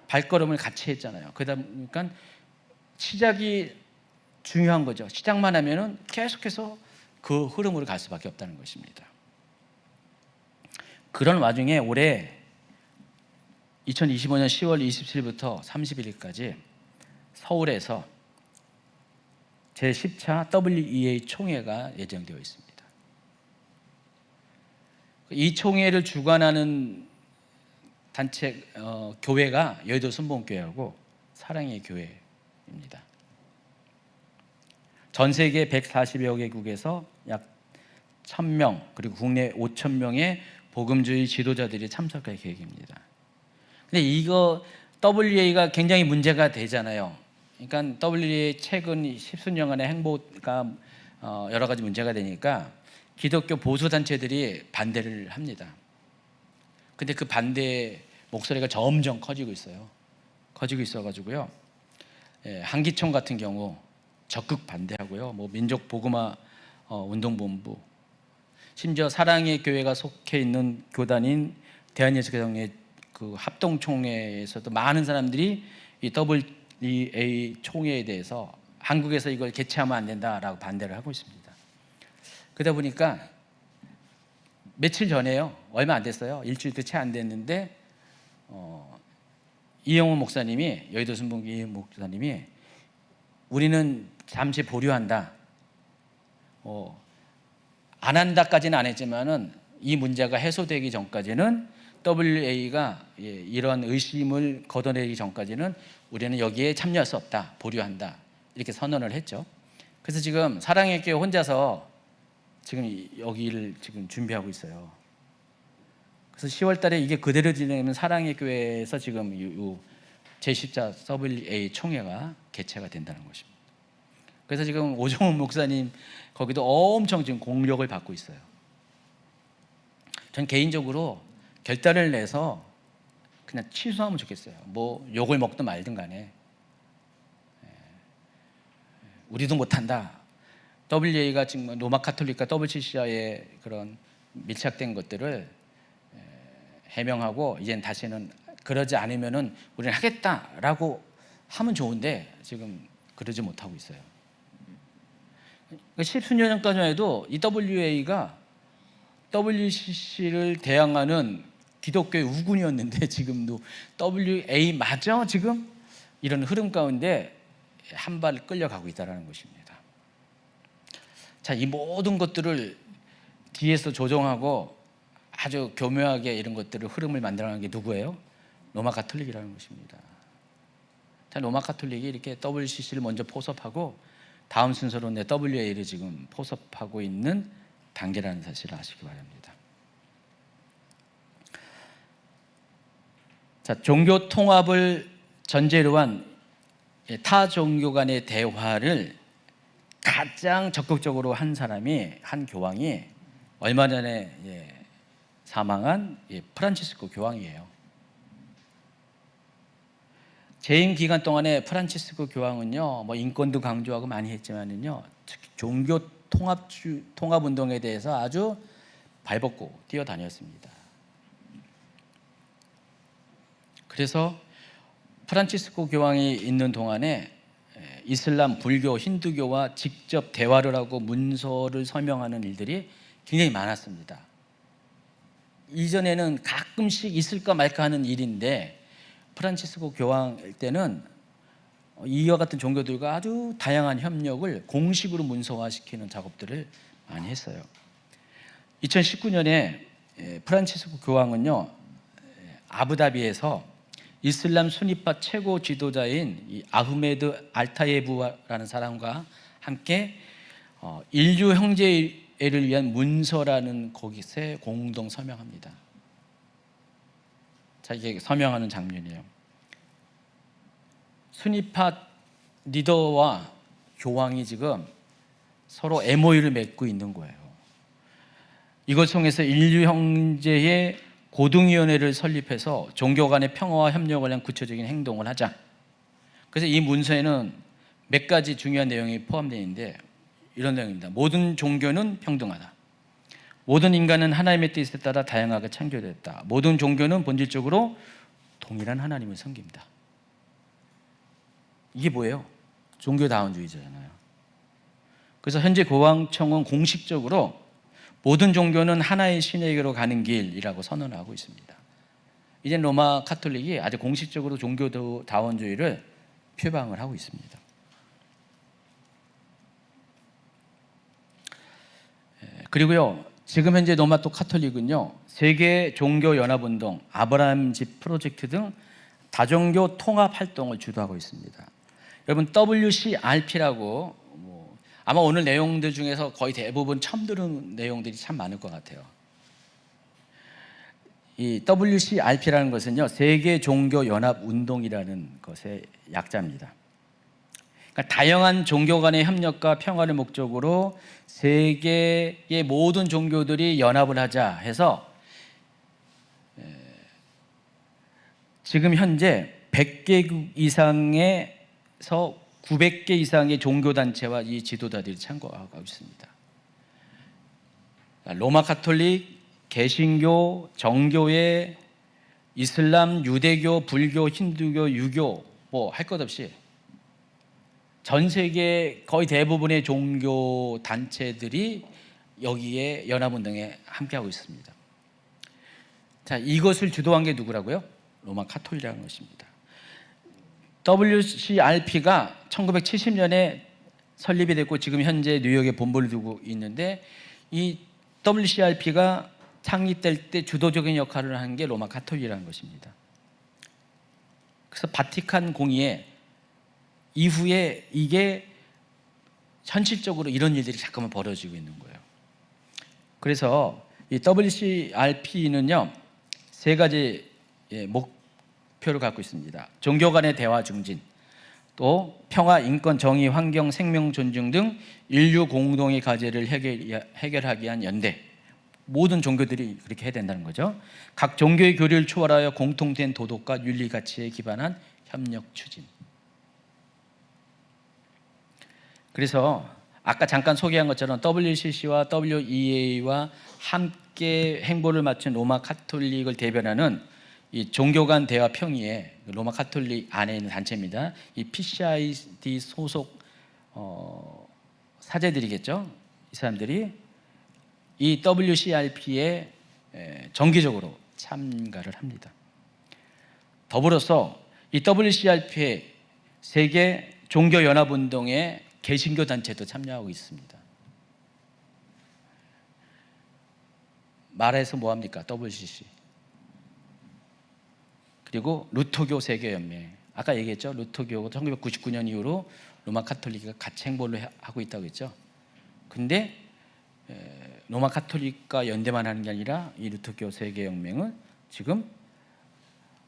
Speaker 1: 발걸음을 같이 했잖아요. 그러다 보니까 시작이 중요한 거죠. 시작만 하면은 계속해서 그 흐름으로 갈 수밖에 없다는 것입니다. 그런 와중에 올해 2025년 10월 27일부터 31일까지 서울에서 제10차 WEA 총회가 예정되어 있습니다. 이 총회를 주관하는 단체 교회가 여의도 순복음교회하고 사랑의 교회입니다. 전 세계 140여 개국에서 약 1,000명 그리고 국내 5,000명의 복음주의 지도자들이 참석할 계획입니다. 근데 이거 WA가 굉장히 문제가 되잖아요. 그러니까 WA 최근 10수년간의 행보가 여러 가지 문제가 되니까 기독교 보수 단체들이 반대를 합니다. 근데 그 반대 목소리가 점점 커지고 있어요. 커지고 있어가지고요. 한기총 같은 경우 적극 반대하고요. 뭐 민족 복음화 운동본부, 심지어 사랑의 교회가 속해 있는 교단인 대한예수교회의 그 합동총회에서도 많은 사람들이 이 WEA 총회에 대해서 한국에서 이걸 개최하면 안 된다라고 반대를 하고 있습니다. 그러다 보니까 며칠 전에요, 얼마 안 됐어요. 일주일도 채 안 됐는데 이영훈 목사님이, 여의도 순복음 이영훈 목사님이 우리는 잠시 보류한다. 안 한다까지는 안 했지만은 이 문제가 해소되기 전까지는 WA가 이런 의심을 걷어내기 전까지는 우리는 여기에 참여할 수 없다. 보류한다. 이렇게 선언을 했죠. 그래서 지금 사랑의 교회 혼자서 지금 여기를 지금 준비하고 있어요. 그래서 10월 달에 이게 그대로 진행되면 사랑의 교회에서 지금 제10차 WA 총회가 개최가 된다는 것입니다. 그래서 지금 오정훈 목사님 거기도 엄청 지금 공력을 받고 있어요. 전 개인적으로 결단을 내서 그냥 취소하면 좋겠어요. 뭐 욕을 먹든 말든 간에 우리도 못한다. WA가 지금 로마 카톨릭과 WCC와의 그런 밀착된 것들을 해명하고 이젠 다시는 그러지 않으면은 우리는 하겠다라고 하면 좋은데 지금 그러지 못하고 있어요. 10수년 전까지만 해도 이 WA가 WCC를 대항하는 기독교의 우군이었는데 지금도 WA마저 지금 이런 흐름 가운데 한 발 끌려가고 있다는 것입니다. 자, 이 모든 것들을 뒤에서 조정하고 아주 교묘하게 이런 것들을 흐름을 만들어가는 게 누구예요? 로마 카톨릭이라는 것입니다. 자, 로마 카톨릭이 이렇게 WCC를 먼저 포섭하고 다음 순서로 WA를 지금 포섭하고 있는 단계라는 사실을 아시기 바랍니다. 자, 종교 통합을 전제로 한 타 종교 간의 대화를 가장 적극적으로 한 사람이, 한 교황이 얼마 전에 사망한 프란치스코 교황이에요. 재임 기간 동안에 프란치스코 교황은요, 뭐 인권도 강조하고 많이 했지만은요, 특히 종교 통합 운동에 대해서 아주 발벗고 뛰어다녔습니다. 그래서 프란치스코 교황이 있는 동안에 이슬람, 불교, 힌두교와 직접 대화를 하고 문서를 서명하는 일들이 굉장히 많았습니다. 이전에는 가끔씩 있을까 말까 하는 일인데 프란치스코 교황 때는 이와 같은 종교들과 아주 다양한 협력을 공식으로 문서화시키는 작업들을 많이 했어요. 2019년에 프란치스코 교황은요, 아부다비에서 이슬람 수니파 최고 지도자인 이 아흐메드 알타예브라는 사람과 함께 인류 형제를 위한 문서라는 거기에 공동 서명합니다. 자, 이게 서명하는 장면이에요. 수니파 리더와 교황이 지금 서로 MOU를 맺고 있는 거예요. 이걸 통해서 인류 형제의 고등위원회를 설립해서 종교 간의 평화와 협력을 위한 구체적인 행동을 하자. 그래서 이 문서에는 몇 가지 중요한 내용이 포함되어 있는데 이런 내용입니다. 모든 종교는 평등하다. 모든 인간은 하나님의 뜻에 따라 다양하게 창조됐다. 모든 종교는 본질적으로 동일한 하나님을 섬깁니다. 이게 뭐예요? 종교다원주의잖아요. 그래서 현재 교황청은 공식적으로 모든 종교는 하나의 신에게로 가는 길이라고 선언하고 있습니다. 이제 로마 카톨릭이 아주 공식적으로 종교다원주의를 표방을 하고 있습니다. 그리고요, 지금 현재 로마 또 카톨릭은요, 세계 종교 연합운동, 아브라함 집 프로젝트 등 다종교 통합 활동을 주도하고 있습니다. 여러분, WCRP라고 아마 오늘 내용들 중에서 거의 대부분 처음 들은 내용들이 참 많을 것 같아요. 이 WCRP라는 것은요, 세계 종교 연합 운동이라는 것의 약자입니다. 그러니까 다양한 종교 간의 협력과 평화를 목적으로 세계의 모든 종교들이 연합을 하자 해서 지금 현재 100개국 이상에서 900개 이상의 종교단체와 이 지도자들이 참가하고 있습니다. 로마 카톨릭, 개신교, 정교회, 이슬람, 유대교, 불교, 힌두교, 유교 뭐 할 것 없이 전 세계 거의 대부분의 종교 단체들이 여기에 연합운동에 함께하고 있습니다. 자, 이것을 주도한 게 누구라고요? 로마 카톨릭이라는 것입니다. WCRP가 1970년에 설립이 됐고 지금 현재 뉴욕에 본부를 두고 있는데 이 WCRP가 창립될 때 주도적인 역할을 한 게 로마 카톨릭이라는 것입니다. 그래서 바티칸 공의회 이후에 이게 현실적으로 이런 일들이 자꾸만 벌어지고 있는 거예요. 그래서 이 WCRP는요, 세 가지 목표를 갖고 있습니다. 종교 간의 대화 증진, 또 평화, 인권, 정의, 환경, 생명 존중 등 인류 공동의 과제를 해결하기 위한 연대. 모든 종교들이 그렇게 해야 된다는 거죠. 각 종교의 교리를 초월하여 공통된 도덕과 윤리 가치에 기반한 협력 추진. 그래서 아까 잠깐 소개한 것처럼 WCC와 WEA와 함께 행보를 마친 로마 카톨릭을 대변하는 이 종교 간 대화 평의회, 로마 카톨릭 안에 있는 단체입니다. 이 PCID 소속 사제들이겠죠. 이 사람들이 이 WCRP에 정기적으로 참가를 합니다. 더불어서 이 WCRP의 세계 종교연합운동에 개신교 단체도 참여하고 있습니다. 말해서 뭐합니까? WCC. 그리고 루터교 세계연맹. 아까 얘기했죠. 루터교가 1999년 이후로 로마 카톨릭과 같이 행보를 하고 있다고 했죠. 근데 로마 카톨릭과 연대만 하는 게 아니라 이 루터교 세계연맹은 지금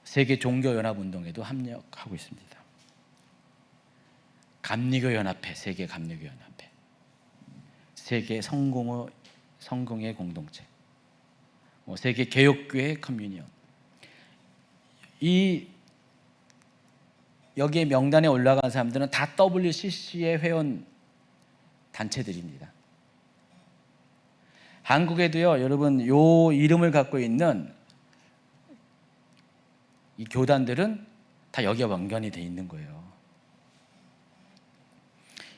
Speaker 1: 세계 종교연합운동에도 합력하고 있습니다. 감리교연합회, 세계 감리교연합회, 세계 성공의 공동체, 세계 개혁교회 커뮤니언. 이 여기에 명단에 올라간 사람들은 다 WCC의 회원 단체들입니다. 한국에도요, 여러분 요 이름을 갖고 있는 이 교단들은 다 여기에 연관이 돼 있는 거예요.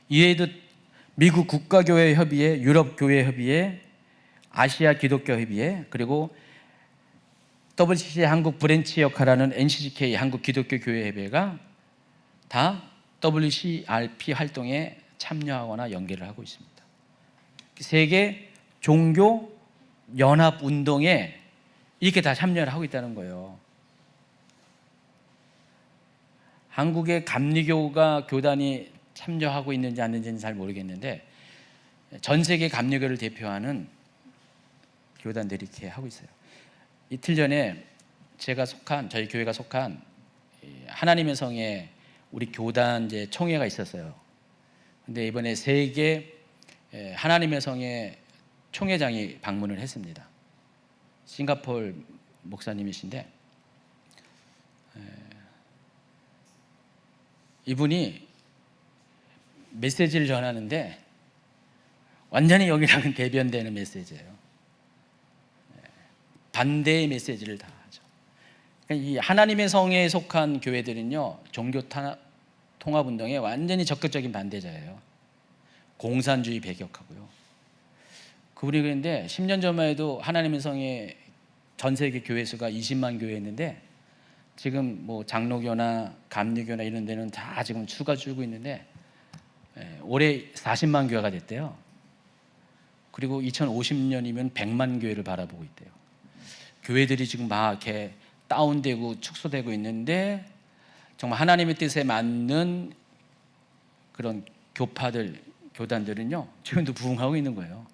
Speaker 1: 이외에도 미국 국가교회협의회, 유럽교회협의회, 아시아 기독교협의회, 그리고 WCC 한국 브랜치 역할하는 NCGK 한국 기독교교회협의회가 다 WCRP 활동에 참여하거나 연계를 하고 있습니다. 세계 종교 연합 운동에 이렇게 다 참여를 하고 있다는 거예요. 한국의 감리교가 교단이 참여하고 있는지 안 있는지는 잘 모르겠는데 전 세계 감리교를 대표하는 교단들이 이렇게 하고 있어요. 이틀 전에 저희 교회가 속한 하나님의 성에 우리 교단 이제 총회가 있었어요. 근데 이번에 세계 하나님의 성의 총회장이 방문을 했습니다. 싱가포르 목사님이신데 이분이 메시지를 전하는데 완전히 여기랑은 대변되는 메시지예요. 반대의 메시지를 다 하죠. 이 하나님의 성에 속한 교회들은요, 종교 통합운동에 완전히 적극적인 반대자예요. 공산주의 배격하고요. 그분이 그런데 10년 전만 해도 하나님의 성에 전 세계 교회 수가 20만 교회였는데 지금 뭐 장로교나 감리교나 이런 데는 다 지금 수가 줄고 있는데 올해 40만 교회가 됐대요. 그리고 2050년이면 100만 교회를 바라보고 있대요. 교회들이 지금 막 이렇게 다운되고 축소되고 있는데 정말 하나님의 뜻에 맞는 그런 교단들은요 지금도 부흥하고 있는 거예요.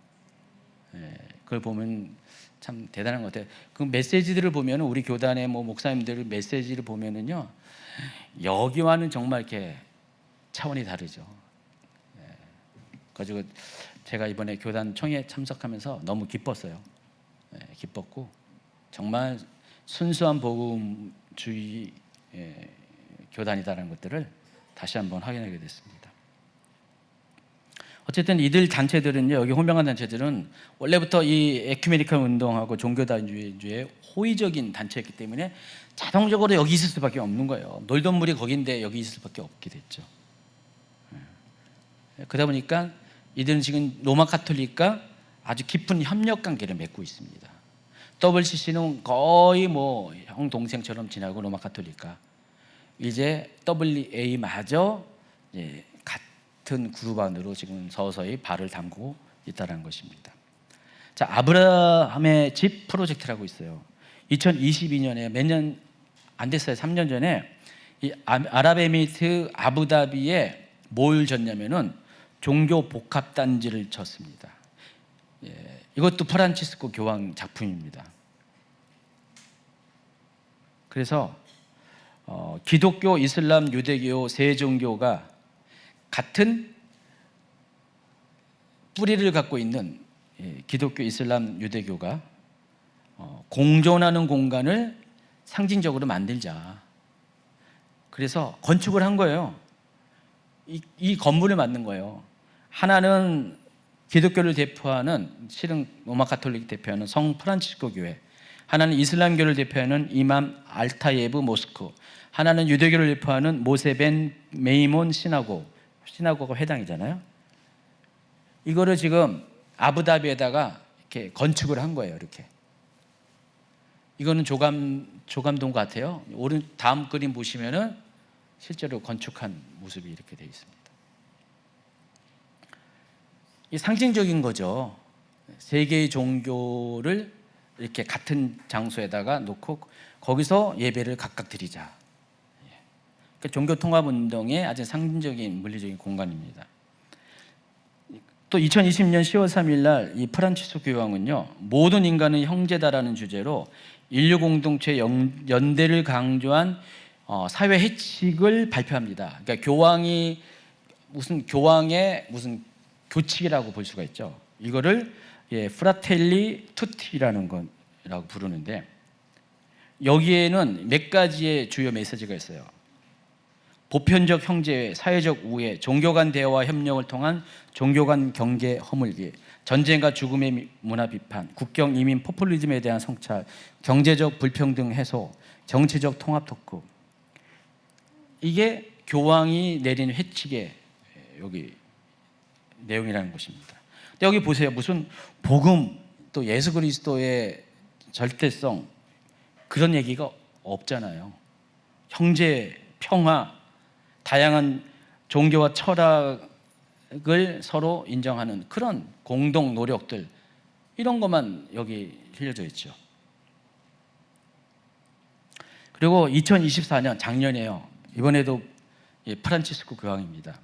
Speaker 1: 그걸 보면 참 대단한 것 같아요. 그 메시지들을 보면 우리 교단의 목사님들 메시지를 보면은요 여기와는 정말 이렇게 차원이 다르죠. 그래가지고 제가 이번에 교단 총회에 참석하면서 너무 기뻤어요. 기뻤고 정말 순수한 복음주의 교단이다라는 것들을 다시 한번 확인하게 됐습니다. 어쨌든 이들 단체들은요, 여기 호명한 단체들은 원래부터 이 에큐메니컬 운동하고 종교다주의에 호의적인 단체였기 때문에 자동적으로 여기 있을 수밖에 없는 거예요. 놀던 물이 거긴데 여기 있을 수밖에 없게 됐죠. 그러다 보니까 이들은 지금 로마 카톨릭과 아주 깊은 협력 관계를 맺고 있습니다. WCC는 거의 형 동생처럼 지나고 로마 카톨릭과 이제 WA마저 같은 그룹 안으로 지금 서서히 발을 담그고 있다는 것입니다. 자, 아브라함의 집 프로젝트라고 있어요. 2022년에 몇 년 안 됐어요. 3년 전에 이 아랍에미리트 아부다비에 뭘 졌냐면은 종교 복합 단지를 쳤습니다. 이것도 프란치스코 교황 작품입니다. 그래서 기독교, 이슬람, 유대교 세 종교가 같은 뿌리를 갖고 있는 기독교, 이슬람, 유대교가 공존하는 공간을 상징적으로 만들자. 그래서 건축을 한 거예요. 이 건물을 만든 거예요. 하나는 기독교를 대표하는 실은 로마 카톨릭 대표하는 성 프란치스코 교회, 하나는 이슬람교를 대표하는 이맘 알타예브 모스크, 하나는 유대교를 대표하는 모세벤 메이몬 시나고가 회당이잖아요. 이거를 지금 아부다비에다가 이렇게 건축을 한 거예요. 이렇게. 이거는 조감동 같아요. 다음 그림 보시면은 실제로 건축한 모습이 이렇게 되어 있습니다. 이 상징적인 거죠. 세 개의 종교를 이렇게 같은 장소에다가 놓고 거기서 예배를 각각 드리자. 그러니까 종교 통합 운동의 아주 상징적인 물리적인 공간입니다. 또 2020년 10월 3일 날 이 프란치스코 교황은요, 모든 인간은 형제다라는 주제로 인류 공동체 연대를 강조한 사회 해칙을 발표합니다. 그러니까 교황의 무슨 교칙이라고 볼 수가 있죠. 이거를 프라텔리 투티라는 거라고 부르는데 여기에는 몇 가지의 주요 메시지가 있어요. 보편적 형제, 사회적 우애, 종교 간 대화와 협력을 통한 종교 간 경계 허물기, 전쟁과 죽음의 문화 비판, 국경 이민 포퓰리즘에 대한 성찰, 경제적 불평등 해소, 정치적 통합 토크. 이게 교황이 내린 회칙의 여기 내용이라는 것입니다. 근데 여기 보세요. 무슨 복음 또 예수 그리스도의 절대성 그런 얘기가 없잖아요. 형제, 평화, 다양한 종교와 철학을 서로 인정하는 그런 공동 노력들 이런 것만 여기 실려져 있죠. 그리고 2024년 작년에요. 이번에도 프란치스코 교황입니다.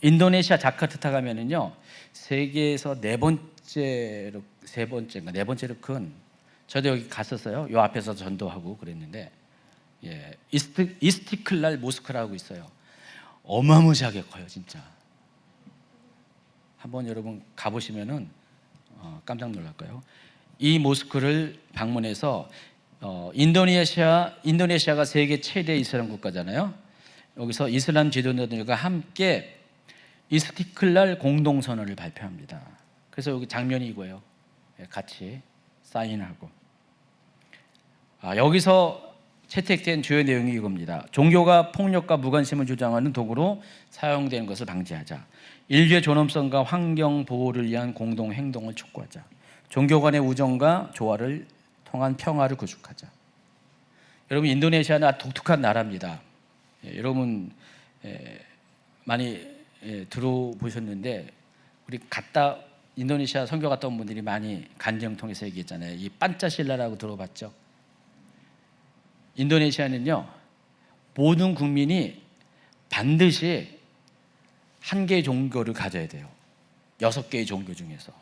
Speaker 1: 인도네시아 자카르타 가면은요 세계에서 네 번째로 큰 저도 여기 갔었어요. 요 앞에서 전도하고 그랬는데 이스티클랄 모스크라고 있어요. 어마무시하게 커요, 진짜. 한번 여러분 가보시면은 깜짝 놀랄 거예요. 이 모스크를 방문해서 인도네시아가 세계 최대 이슬람 국가잖아요. 여기서 이슬람 지도자들과 함께 이스티클랄 공동선언을 발표합니다. 그래서 여기 장면이 이거예요. 같이 사인하고. 여기서 채택된 주요 내용이 이겁니다. 종교가 폭력과 무관심을 주장하는 도구로 사용되는 것을 방지하자. 인류의 존엄성과 환경 보호를 위한 공동 행동을 촉구하자. 종교 간의 우정과 조화를 통한 평화를 구축하자. 여러분 인도네시아는 독특한 나라입니다. 여러분 많이 들어보셨는데 우리 인도네시아 선교 갔다 온 분들이 많이 간증 통해서 얘기했잖아요. 이 판짜실라라고 들어봤죠? 인도네시아는요 모든 국민이 반드시 한 개의 종교를 가져야 돼요. 6개의 종교 중에서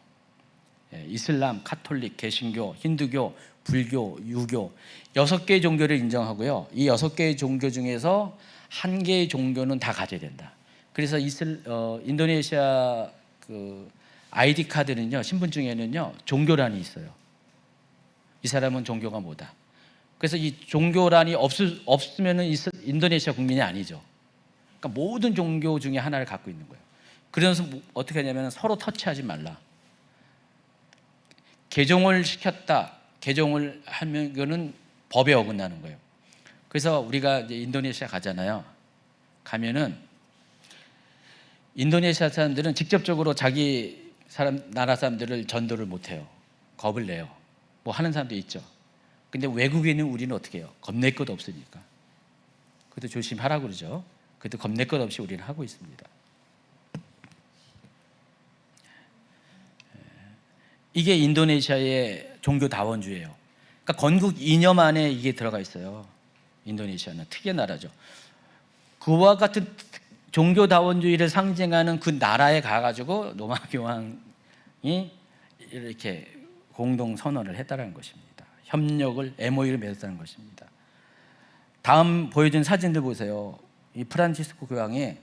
Speaker 1: 이슬람, 카톨릭, 개신교, 힌두교, 불교, 유교 6개의 종교를 인정하고요. 이 6개의 종교 중에서 한 개의 종교는 다 가져야 된다. 그래서 인도네시아 그 아이디 카드는요, 신분증에는요 종교란이 있어요. 이 사람은 종교가 뭐다. 그래서 이 종교란이 없으면 인도네시아 국민이 아니죠. 그러니까 모든 종교 중에 하나를 갖고 있는 거예요. 그래서 어떻게 하냐면 서로 터치하지 말라. 개종을 시켰다. 개종을 하면 그거는 법에 어긋나는 거예요. 그래서 우리가 이제 인도네시아 가잖아요. 가면은 인도네시아 사람들은 직접적으로 자기 나라 사람들을 전도를 못 해요. 겁을 내요. 뭐 하는 사람도 있죠. 근데 외국인은 우리는 어떻게 해요? 겁낼 것 없으니까. 그것도 조심하라고 그러죠. 그것도 겁낼 것 없이 우리는 하고 있습니다. 이게 인도네시아의 종교다원주의예요. 그러니까 건국 이념 안에 이게 들어가 있어요. 인도네시아는 특이한 나라죠. 그와 같은 종교다원주의를 상징하는 그 나라에 가가지고 로마 교황이 이렇게 공동 선언을 했다는 것입니다. 협력을 MOU를 맺었다는 것입니다. 다음 보여준 사진들 보세요. 이 프란치스코 교황이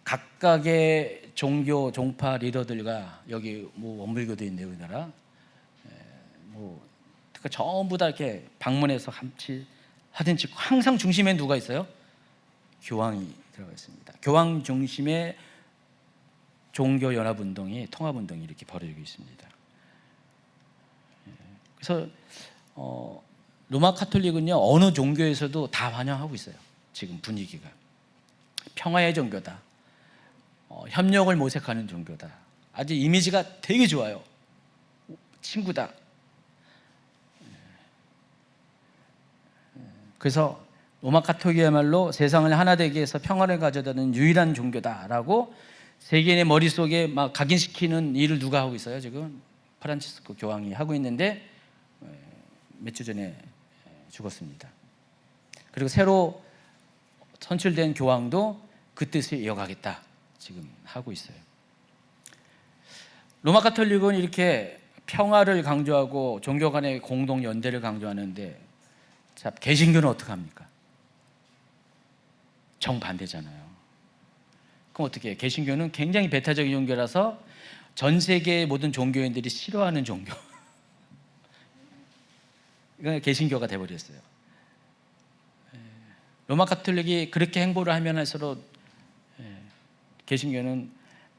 Speaker 1: 각각의 종교 종파 리더들과 여기 뭐 원불교도 있네요, 우리나라. 그러니까 전부 다 이렇게 방문해서 같이 사진 찍고 항상 중심에 누가 있어요? 교황이 들어가 있습니다. 교황 중심의 종교 연합 운동이 통합 운동이 이렇게 벌어지고 있습니다. 그래서 로마 카톨릭은요 어느 종교에서도 다 환영하고 있어요. 지금 분위기가 평화의 종교다. 협력을 모색하는 종교다. 아주 이미지가 되게 좋아요. 친구다. 그래서 로마 카톨릭이야말로 세상을 하나 되게 해서 평화를 가져다는 유일한 종교다라고 세계인의 머릿속에 막 각인시키는 일을 누가 하고 있어요? 지금 프란치스코 교황이 하고 있는데 몇 주 전에 죽었습니다. 그리고 새로 선출된 교황도 그 뜻을 이어가겠다 지금 하고 있어요. 로마 카톨릭은 이렇게 평화를 강조하고 종교 간의 공동 연대를 강조하는데 자, 개신교는 어떻게 합니까? 정반대잖아요. 그럼 어떻게 해요? 개신교는 굉장히 배타적인 종교라서 전 세계의 모든 종교인들이 싫어하는 종교. 이건 개신교가 돼버렸어요. 로마 카톨릭이 그렇게 행보를 하면 할수록 개신교는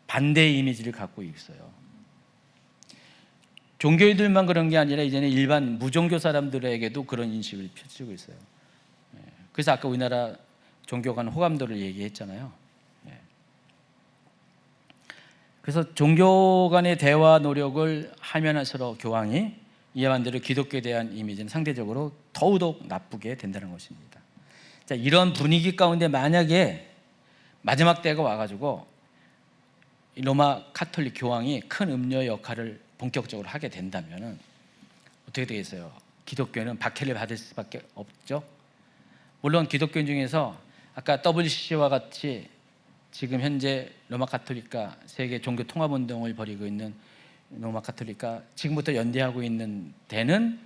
Speaker 1: 반대의 이미지를 갖고 있어요. 종교인들만 그런 게 아니라 이제는 일반 무종교 사람들에게도 그런 인식을 펼치고 있어요. 그래서 아까 우리나라 종교 간 호감도를 얘기했잖아요. 예. 그래서 종교 간의 대화 노력을 하면 할수록 교황이 이와 반대로 기독교에 대한 이미지는 상대적으로 더더욱 나쁘게 된다는 것입니다. 자, 이런 분위기 가운데 만약에 마지막 때가 와가지고 로마 카톨릭 교황이 큰 음료의 역할을 본격적으로 하게 된다면 어떻게 되겠어요? 기독교는 박해를 받을 수밖에 없죠. 물론 기독교인 중에서 아까 WCC와 같이 지금 현재 로마 카톨릭과 세계 종교 통합 운동을 벌이고 있는 로마 카톨릭과 지금부터 연대하고 있는 데는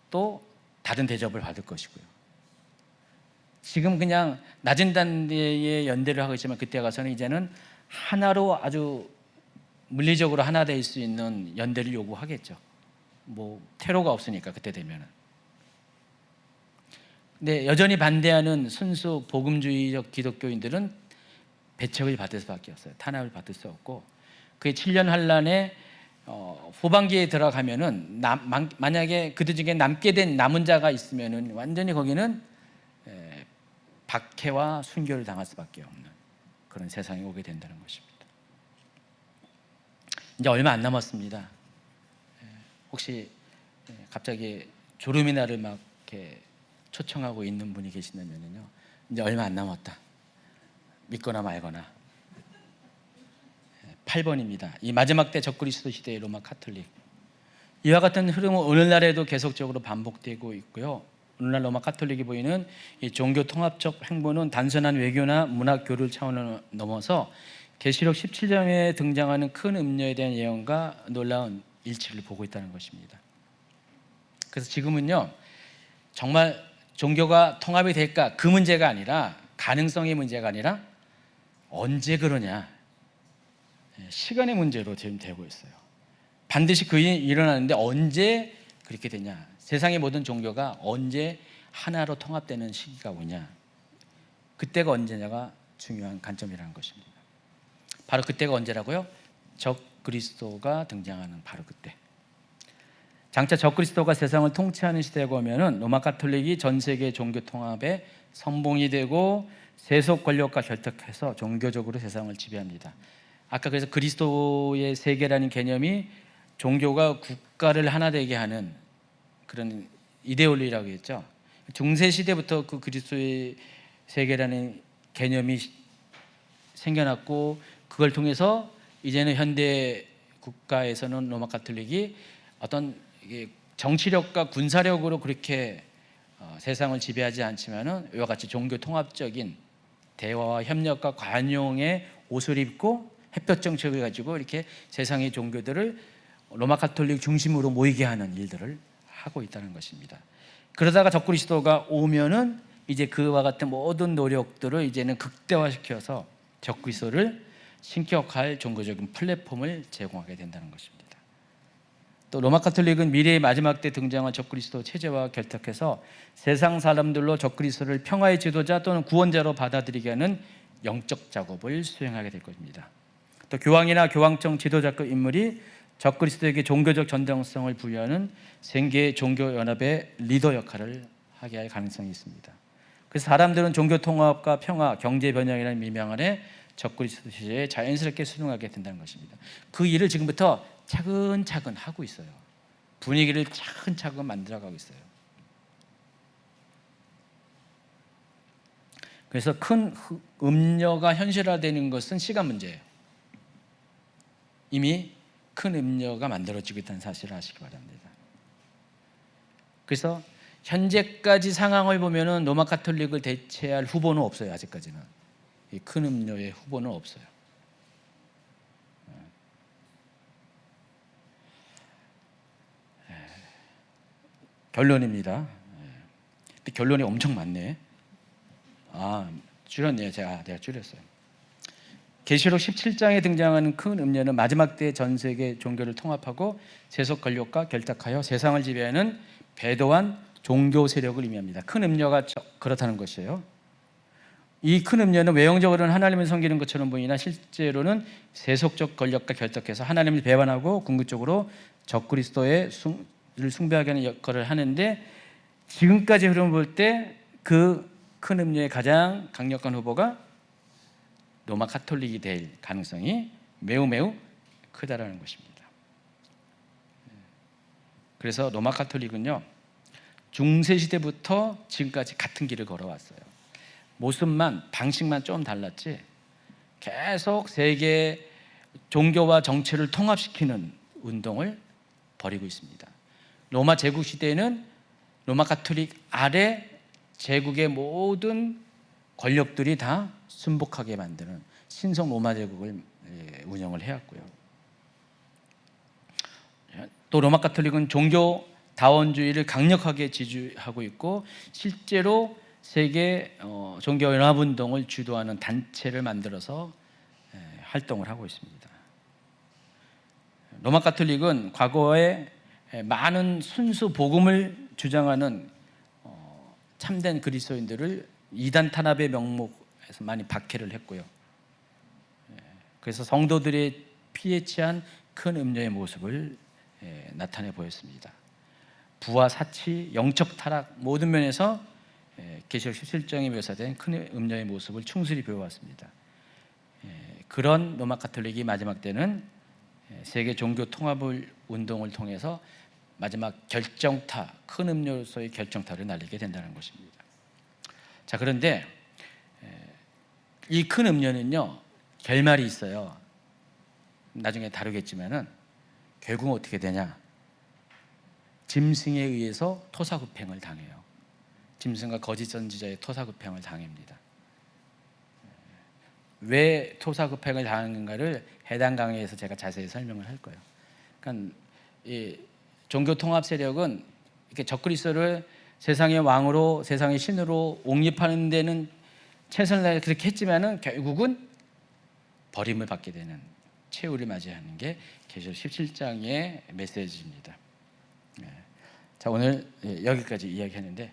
Speaker 1: 또 다른 대접을 받을 것이고요. 지금 그냥 낮은 단계의 연대를 하고 있지만 그때 가서는 이제는 하나로 아주 물리적으로 하나 될 수 있는 연대를 요구하겠죠. 뭐 테러가 없으니까 그때 되면은. 근데 여전히 반대하는 순수 복음주의적 기독교인들은 배척을 받을 수밖에 없어요. 탄압을 받을 수 없고, 그의 7년 환란에 후반기에 들어가면은 만약에 그들 중에 남게 된 남은 자가 있으면은 완전히 거기는 박해와 순교를 당할 수밖에 없는 그런 세상이 오게 된다는 것입니다. 이제 얼마 안 남았습니다. 혹시 갑자기 졸음이 나를 막 이렇게 초청하고 있는 분이 계신다면요, 이제 얼마 안 남았다. 믿거나 말거나. 8번입니다. 이 마지막 때 적그리스도 시대의 로마 카톨릭. 이와 같은 흐름은 오늘날에도 계속적으로 반복되고 있고요. 오늘날 로마 카톨릭이 보이는 이 종교 통합적 행보는 단순한 외교나 문학 교류 차원을 넘어서 계시록 17장에 등장하는 큰 음료에 대한 예언과 놀라운 일치를 보고 있다는 것입니다. 그래서 지금은요, 정말 종교가 통합이 될까, 그 문제가 아니라, 가능성의 문제가 아니라 언제 그러냐, 시간의 문제로 지금 되고 있어요. 반드시 그 일이 일어나는데 언제 그렇게 되냐, 세상의 모든 종교가 언제 하나로 통합되는 시기가 오냐, 그때가 언제냐가 중요한 관점이라는 것입니다. 바로 그때가 언제라고요? 적그리스도가 등장하는 바로 그때. 장차 적그리스도가 세상을 통치하는 시대가 오면은 로마 카톨릭이 전 세계 종교 통합의 선봉이 되고 세속 권력과 결탁해서 종교적으로 세상을 지배합니다. 아까 그래서 그리스도의 세계라는 개념이 종교가 국가를 하나 되게 하는 그런 이데올리라고 했죠. 중세 시대부터 그 그리스도의 세계라는 개념이 생겨났고, 그걸 통해서 이제는 현대 국가에서는 로마 카톨릭이 어떤 정치력과 군사력으로 그렇게 세상을 지배하지 않지만은 이와 같이 종교 통합적인 대화와 협력과 관용의 옷을 입고 햇볕 정책을 가지고 이렇게 세상의 종교들을 로마 카톨릭 중심으로 모이게 하는 일들을 하고 있다는 것입니다. 그러다가 적그리스도가 오면은 이제 그와 같은 모든 노력들을 이제는 극대화시켜서 적그리스도를 신격할 종교적인 플랫폼을 제공하게 된다는 것입니다. 또 로마 카톨릭은 미래의 마지막 때 등장한 적그리스도 체제와 결탁해서 세상 사람들로 적그리스도를 평화의 지도자 또는 구원자로 받아들이게 하는 영적 작업을 수행하게 될 것입니다. 또 교황이나 교황청 지도자급 인물이 적그리스도에게 종교적 전당성을 부여하는 생계 종교연합의 리더 역할을 하게 할 가능성이 있습니다. 그래서 사람들은 종교 통합과 평화, 경제 변형이라는 미명 아래 적그리스도 시대에 자연스럽게 순응하게 된다는 것입니다. 그 일을 지금부터 차근차근 하고 있어요. 분위기를 차근차근 만들어가고 있어요. 그래서 큰 음료가 현실화되는 것은 시간 문제예요. 이미 큰 음료가 만들어지고 있다는 사실을 아시기 바랍니다. 그래서 현재까지 상황을 보면은 로마 카톨릭을 대체할 후보는 없어요. 아직까지는 이 큰 음료의 후보는 없어요. 결론입니다. 근데 결론이 엄청 많네. 줄였네요. 내가 줄였어요. 계시록 17장에 등장하는 큰 음료는 마지막 때 전 세계 종교를 통합하고 세속 권력과 결탁하여 세상을 지배하는 배도한 종교 세력을 의미합니다. 큰 음료가 그렇다는 것이에요. 이 큰 음료는 외형적으로는 하나님을 섬기는 것처럼 보이나 실제로는 세속적 권력과 결탁해서 하나님을 배반하고 궁극적으로 적그리스도를 숭배하게 하는 역할을 하는데, 지금까지 흐름을 볼 때 그 큰 음료의 가장 강력한 후보가 로마 카톨릭이 될 가능성이 매우 매우 크다라는 것입니다. 그래서 로마 카톨릭은요, 중세 시대부터 지금까지 같은 길을 걸어왔어요. 모습만, 방식만 좀 달랐지 계속 세계 종교와 정치를 통합시키는 운동을 벌이고 있습니다. 로마 제국 시대에는 로마 카톨릭 아래 제국의 모든 권력들이 다 순복하게 만드는 신성 로마 제국을 운영을 해왔고요. 또 로마 카톨릭은 종교 다원주의를 강력하게 지지하고 있고, 실제로 세계 종교연합운동을 주도하는 단체를 만들어서 활동을 하고 있습니다. 로마 카톨릭은 과거에 많은 순수 복음을 주장하는 참된 그리스도인들을 이단 탄압의 명목에서 많이 박해를 했고요. 그래서 성도들의 피에 취한 큰 음료의 모습을 나타내 보였습니다. 부와 사치, 영적 타락 모든 면에서 계시록 17장에 묘사된 큰 음료의 모습을 충실히 배워왔습니다. 그런 로마 카톨릭이 마지막 때는 세계 종교 통합을 운동을 통해서 마지막 결정타, 큰 음료로서의 결정타를 날리게 된다는 것입니다. 자, 그런데 이 큰 음료는요, 결말이 있어요. 나중에 다루겠지만은 결국은 어떻게 되냐? 짐승에 의해서 토사구팽을 당해요. 짐승과 거짓 선지자의 토사구팽을 당합니다. 왜 토사구팽을 당하는가를 해당 강의에서 제가 자세히 설명을 할 거예요. 그러니까 이 종교 통합 세력은 이렇게 적그리스도를 세상의 왕으로, 세상의 신으로 옹립하는 데는 최선을 다해 그렇게 했지만은 결국은 버림을 받게 되는 최후를 맞이하는 게 계시록 17장의 메시지입니다. 자, 오늘 여기까지 이야기했는데